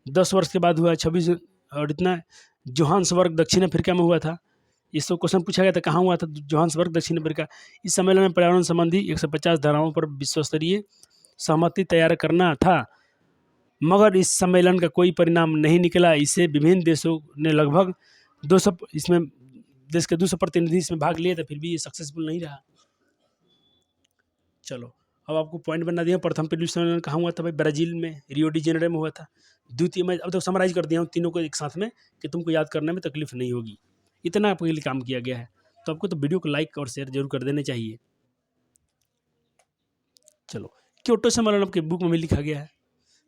10 वर्ष के बाद हुआ, 26 और इतना जोहान्सबर्ग दक्षिण अफ्रीका में हुआ था। इसको क्वेश्चन पूछा गया था कहाँ हुआ था? जोहान्सबर्ग दक्षिण अफ्रीका। इस सम्मेलन में पर्यावरण संबंधी 150 धाराओं पर विश्वस्तरीय सहमति तैयार करना था, मगर इस सम्मेलन का कोई परिणाम नहीं निकला। इसे विभिन्न देशों ने लगभग 200, इसमें देश के 200 प्रतिनिधि इसमें भाग लिए थे, फिर भी ये सक्सेसफुल नहीं रहा। चलो अब आपको पॉइंट बना दिया। प्रथम पृथ्वी सम्मेलन कहाँ हुआ था भाई? ब्राजील में, रियो डी जेनेरो में हुआ था। द्वितीय में अब तक समराइज कर दिया हूँ तीनों को एक साथ में, कि तुमको याद करने में तकलीफ नहीं होगी। इतना आपके लिए काम किया गया है, तो आपको तो वीडियो को लाइक और शेयर जरूर कर देने चाहिए। चलो क्योटो सम्मेलन आपके बुक में भी लिखा गया है,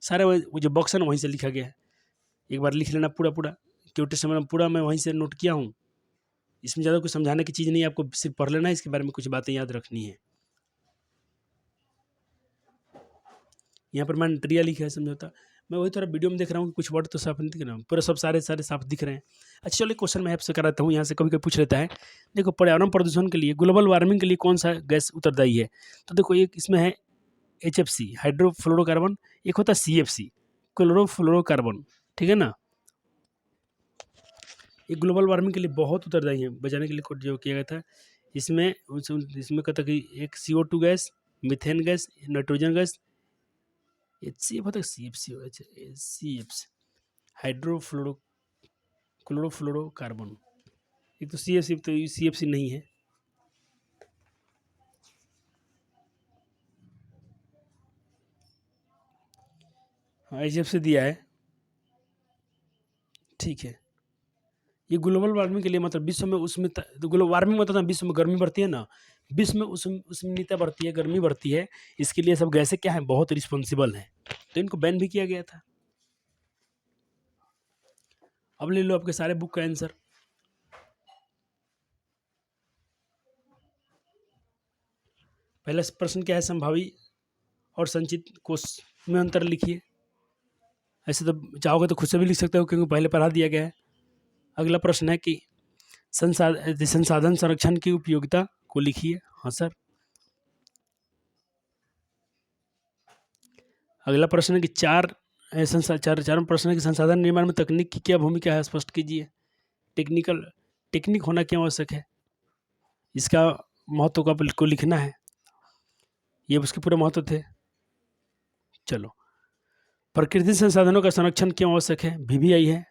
सारे वो जो बॉक्स है ना वहीं से लिखा गया है। एक बार लिख लेना पूरा क्योटो सम्मेलन पूरा मैं वहीं से नोट किया हूँ। इसमें ज़्यादा कुछ समझाने की चीज़ नहीं है, आपको सिर्फ पढ़ लेना है, इसके बारे में कुछ बातें याद रखनी है। यहाँ पर मैंने ट्रिया लिखा है समझौता। मैं वही थोड़ा वीडियो में देख रहा हूँ कि कुछ वर्ड तो साफ नहीं दिख रहा हूँ, पूरा सब सारे साफ दिख रहे हैं। अच्छा चलो क्वेश्चन मैं आपसे कराता हूँ, यहाँ से कभी कभी पूछ लेता है। देखो पर्यावरण प्रदूषण के लिए, ग्लोबल वार्मिंग के लिए कौन सा गैस उत्तरदायी है? तो देखो एक इसमें है HFC हाइड्रोफ्लोरोकार्बन, एक होता है CFC क्लोरोफ्लोरोकार्बन, ठीक है ना। ये ग्लोबल वार्मिंग के लिए बहुत उत्तरदायी है, बचाने के लिए जो किया गया था। इसमें इसमें कहता कि एक CO2 gas, methane gas, nitrogen gas, HCF होता है, CFC, हाइड्रोफ्लोरो क्लोरोफ्लोरोकार्बन। एक तो CFC, तो CFC नहीं है। हाँ, HFC दिया है, ठीक है। ये ग्लोबल वार्मिंग के लिए मतलब विश्व में उसमें तो ग्लोबल वार्मिंग मतलब ना विश्व में गर्मी बढ़ती है ना, विश्व में उष्णता बढ़ती है, गर्मी बढ़ती है, इसके लिए सब गैसें क्या है, बहुत रिस्पॉन्सिबल हैं, तो इनको बैन भी किया गया था। अब ले लो आपके सारे बुक का आंसर। पहला प्रश्न क्या है, संभावी और संचित कोश में अंतर लिखिए। ऐसे तो चाहोगे तो खुद से भी लिख सकते हो क्योंकि पहले पढ़ा दिया गया है। अगला प्रश्न है कि संसाधन संरक्षण की उपयोगिता को लिखिए। हाँ सर। अगला प्रश्न है कि चारों प्रश्न है कि संसाधन निर्माण में तकनीक की क्या भूमिका है, स्पष्ट कीजिए। टेक्निक होना क्यों आवश्यक है, इसका महत्व को आपको लिखना है, ये उसके पूरे महत्व थे। चलो, प्रकृति संसाधनों का संरक्षण क्यों आवश्यक है, VVI है।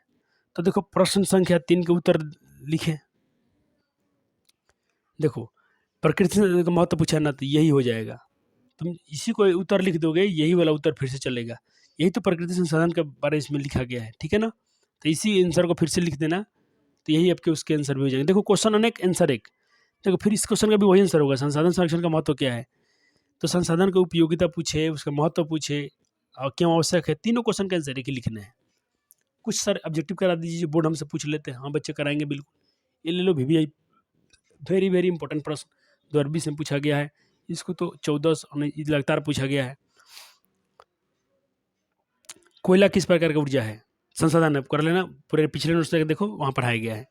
तो देखो प्रश्न संख्या 3 के उत्तर लिखें। देखो प्रकृति का महत्व पूछा ना, तो यही हो जाएगा, तुम इसी को उत्तर लिख दोगे, यही वाला उत्तर फिर से चलेगा। यही तो प्रकृति संसाधन के बारे में इसमें लिखा गया है, ठीक है ना। तो इसी आंसर को फिर से लिख देना, तो यही आपके उसके आंसर भी हो जाएंगे। देखो क्वेश्चन अनेक आंसर एक। देखो फिर इस क्वेश्चन का भी वही आंसर होगा, संसाधन संरक्षण का महत्व क्या है। तो संसाधन की उपयोगिता पूछे, उसका महत्व पूछे और क्यों आवश्यक है, तीनों क्वेश्चन का आंसर एक ही लिखना है। कुछ सर ऑब्जेक्टिव करा दीजिए, जो बोर्ड हमसे पूछ लेते हैं। हाँ बच्चे कराएंगे बिल्कुल। ये ले लो VVI, वेरी वेरी इंपॉर्टेंट प्रश्न 2020 में पूछा गया है। इसको तो 14 लगातार पूछा गया है। कोयला किस प्रकार का ऊर्जा है, संसाधन है, कर लेना, पूरे पिछले नोट्स तक देखो, वहाँ पढ़ाया गया है।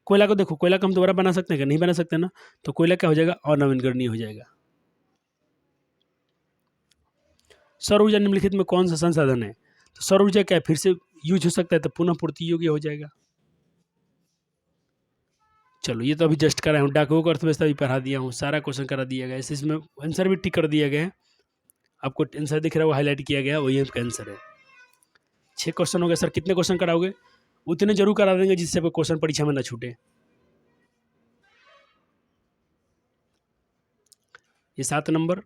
कोयला को देखो, कोयला को हम दोबारा बना सकते हैं क्या, नहीं बना सकते ना, तो कोयला क्या हो जाएगा, अनवीकरणीय हो जाएगा। सौर ऊर्जा निम्नलिखित में कौन सा संसाधन है, तो सौर ऊर्जा क्या है, फिर से यूज हो सकता है, तो पुनः पूर्ति योग्य हो जाएगा। चलो ये तो अभी जस्ट कराया हूँ, डाकू को अर्थव्यवस्था भी पढ़ा दिया हूँ, सारा क्वेश्चन करा दिया गया है, इसमें आंसर भी टिक कर दिया गया है। आपको आंसर दिख रहा है, वो हाईलाइट किया गया, वही आपका आंसर है। 6 क्वेश्चन हो गए सर, कितने क्वेश्चन कराओगे, उतने जरूर करा देंगे जिससे आपको क्वेश्चन परीक्षा में ना छूटे। ये 7 नंबर,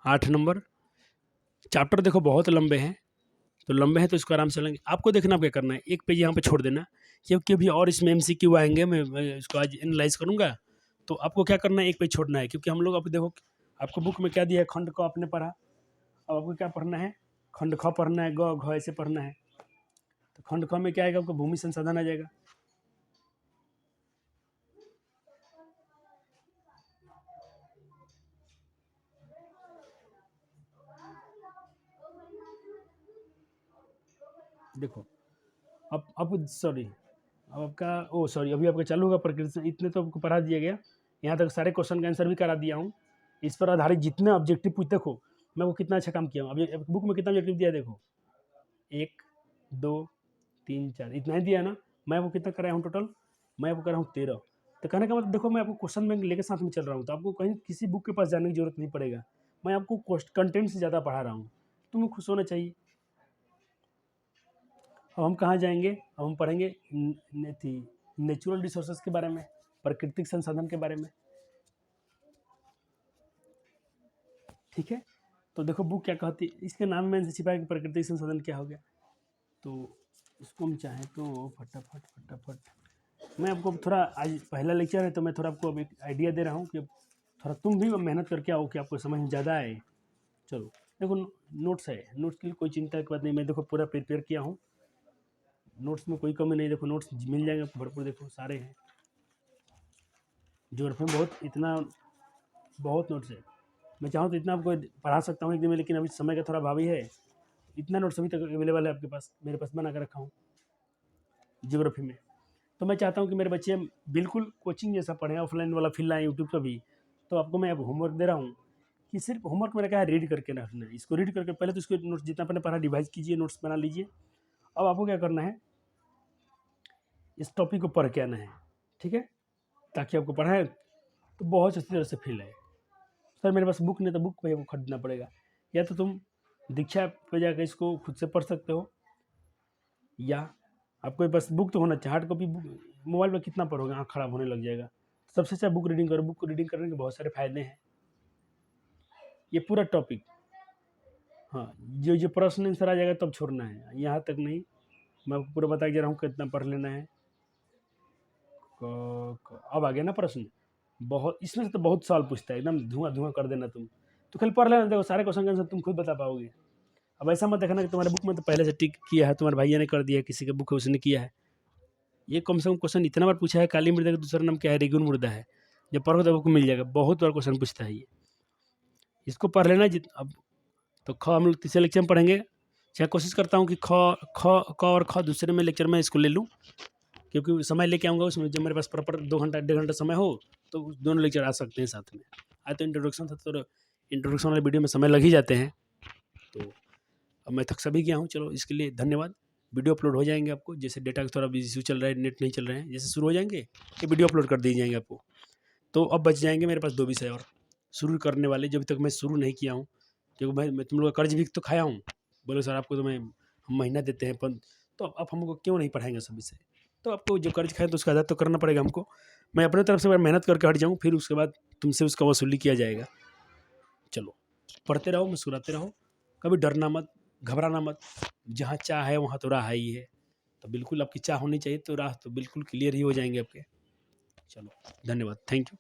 8 नंबर। चैप्टर देखो बहुत लंबे हैं, तो लंबे हैं तो इसको आराम से लेंगे। आपको देखना क्या करना है, एक पेज यहाँ पे छोड़ देना, क्योंकि अभी और इसमें MCQ आएंगे, मैं इसको आज एनालाइज करूँगा। तो आपको क्या करना है, एक पेज छोड़ना है, क्योंकि हम लोग अब देखो आपको बुक में क्या दिया है, खंड को आपने पढ़ा, अब आपको क्या पढ़ना है, खंड ख पढ़ना है, ग घ ऐसे पढ़ना है। तो खंड ख में क्या आएगा, आपको भूमि संसाधन आ जाएगा। देखो अब सॉरी, अब आपका सॉरी, अभी आपका चालू होगा प्रकृति से, इतने तो आपको पढ़ा दिया गया, यहाँ तक सारे क्वेश्चन का आंसर भी करा दिया हूँ। इस पर आधारित जितने ऑब्जेक्टिव पूछ, देखो मैं वो कितना अच्छा काम किया हूँ। अभी बुक में कितना ऑब्जेक्टिव दिया है, देखो 1 2 3 4, इतना ही दिया ना। मैं वो कितना कराया हूँ टोटल, मैं वो करा हूँ 13। तो कहने का मतलब देखो, मैं आपको क्वेश्चन बैंक लेके साथ में चल रहा हूँ, तो आपको कहीं किसी बुक के पास जाने की जरूरत नहीं पड़ेगा, मैं आपको कंटेंट से ज़्यादा पढ़ा रहा हूँ, तुम्हें खुश होना चाहिए। अब हम कहाँ जाएंगे, अब हम पढ़ेंगे नेचुरल रिसोर्सेज के बारे में, प्राकृतिक संसाधन के बारे में, ठीक है। तो देखो बुक क्या कहती है, इसके नाम में से छिपा है कि प्राकृतिक संसाधन क्या हो गया। तो इसको हम चाहें तो फटाफट मैं आपको थोड़ा, आज पहला लेक्चर है तो मैं थोड़ा आपको अब एक आइडिया दे रहा हूँ कि थोड़ा तुम भी मेहनत करके आओ कि आपको समझ में ज़्यादा आए। चलो देखो, नोट्स है, नोट्स के लिए कोई चिंता की बात नहीं, मैं देखो पूरा प्रिपेयर किया हूँ, नोट्स में कोई कमी नहीं, देखो नोट्स मिल जाएंगे आपको भरपूर, देखो सारे हैं, ज्योग्राफी में बहुत नोट्स है। मैं चाहूँ तो इतना आपको पढ़ा सकता हूँ एक दिन में, लेकिन अभी समय का थोड़ा भावी है। इतना नोट्स अभी तक अवेलेबल है आपके पास, मेरे पास बना कर रखा हूँ ज्योग्राफी में। तो मैं चाहता हूँ कि मेरे बच्चे बिल्कुल कोचिंग जैसा पढ़ें, ऑफलाइन वाला फील लाएँ यूट्यूब पर भी। तो आपको मैं अब होमवर्क दे रहा हूँ कि सिर्फ होमवर्क मेरा क्या है, रीड करके रखना है। इसको रीड करके पहले तो इसको नोट्स जितना आपने पढ़ा रिवाइज कीजिए, नोट्स बना लीजिए। अब आपको क्या करना है, इस टॉपिक को पढ़ के आना है, ठीक है, ताकि आपको पढ़ाएं तो बहुत अच्छी तरह से फील आए। सर मेरे पास बुक नहीं, तो बुक भैया को खरीदना पड़ेगा, या तो तुम दीक्षा पे जाकर इसको खुद से पढ़ सकते हो, या आपको बस बुक तो होना चाहिए। हार्ड कॉपी बुक मोबाइल में कितना पढ़ोगे, आँख खराब होने लग जाएगा। सबसे अच्छा बुक रीडिंग करो। बुक रीडिंग करने के बहुत सारे फायदे हैं। ये पूरा टॉपिक, हाँ, जो प्रश्न आंसर आ जाएगा तब छोड़ना है, यहाँ तक नहीं। मैं आपको पूरा बता के जा रहा हूँ कितना पढ़ लेना है। अब आ गया ना प्रश्न, बहुत इसमें से तो बहुत सवाल पूछता है, एकदम धुआं धुआं कर देना तुम। तो खाली पढ़ लेना, देखो सारे क्वेश्चन का आंसर तुम खुद बता पाओगे। अब ऐसा मत देखना कि तुम्हारे बुक में तो पहले से टिक किया है, तुम्हारे भैया ने कर दिया, किसी के बुक है उसने किया है। ये कम से कम क्वेश्चन इतना बार पूछा है, काली मृदा का दूसरा नाम क्या है, रेगुन मृदा है। जब पढ़ो तो आपको मिल जाएगा, बहुत बार क्वेश्चन पूछता है ये। इसको पढ़ लेना। अब तो ख हम लोग तीसरे लेक्चर में पढ़ेंगे। चाहे कोशिश करता हूँ कि क और ख दूसरे में लेक्चर में इसको ले लूँ, क्योंकि समय लेके आऊँगा उसमें। जब मेरे पास प्रॉपर 2 घंटा 1.5 घंटा समय हो तो दोनों लेक्चर आ सकते हैं साथ में। आज तो इंट्रोडक्शन था, तो इंट्रोडक्शन वाले वीडियो में समय लग ही जाते हैं। तो अब मैं थक सभी गया हूँ। चलो इसके लिए धन्यवाद। वीडियो अपलोड हो जाएंगे आपको, जैसे डेटा का थोड़ा इशू चल रहा है, नेट नहीं चल रहे हैं, जैसे शुरू हो जाएंगे ये वीडियो अपलोड कर दिए जाएंगे आपको। तो अब बच जाएंगे मेरे पास 2 विषय और शुरू करने वाले, जो अभी तक मैं शुरू नहीं किया हूँ, क्योंकि मैं तुम लोग का कर्ज भी तो खाया हूँ। बोलो सर आपको तो मैं हम महीना देते हैं, तो अब हमको क्यों नहीं पढ़ाएंगे सब विषय। तो आपको जो कर्ज खाए तो उसका अदा तो करना पड़ेगा हमको। मैं अपने तरफ से मेहनत करके हट जाऊँ, फिर उसके बाद तुमसे उसका वसूली किया जाएगा। चलो पढ़ते रहो, मुस्कुराते रहो, कभी डरना मत, घबराना मत। जहाँ चाह है वहाँ तो राह ही है। तो बिल्कुल आपकी चाह होनी चाहिए, तो राह तो बिल्कुल क्लियर ही हो जाएंगे आपके। चलो धन्यवाद, थैंक यू।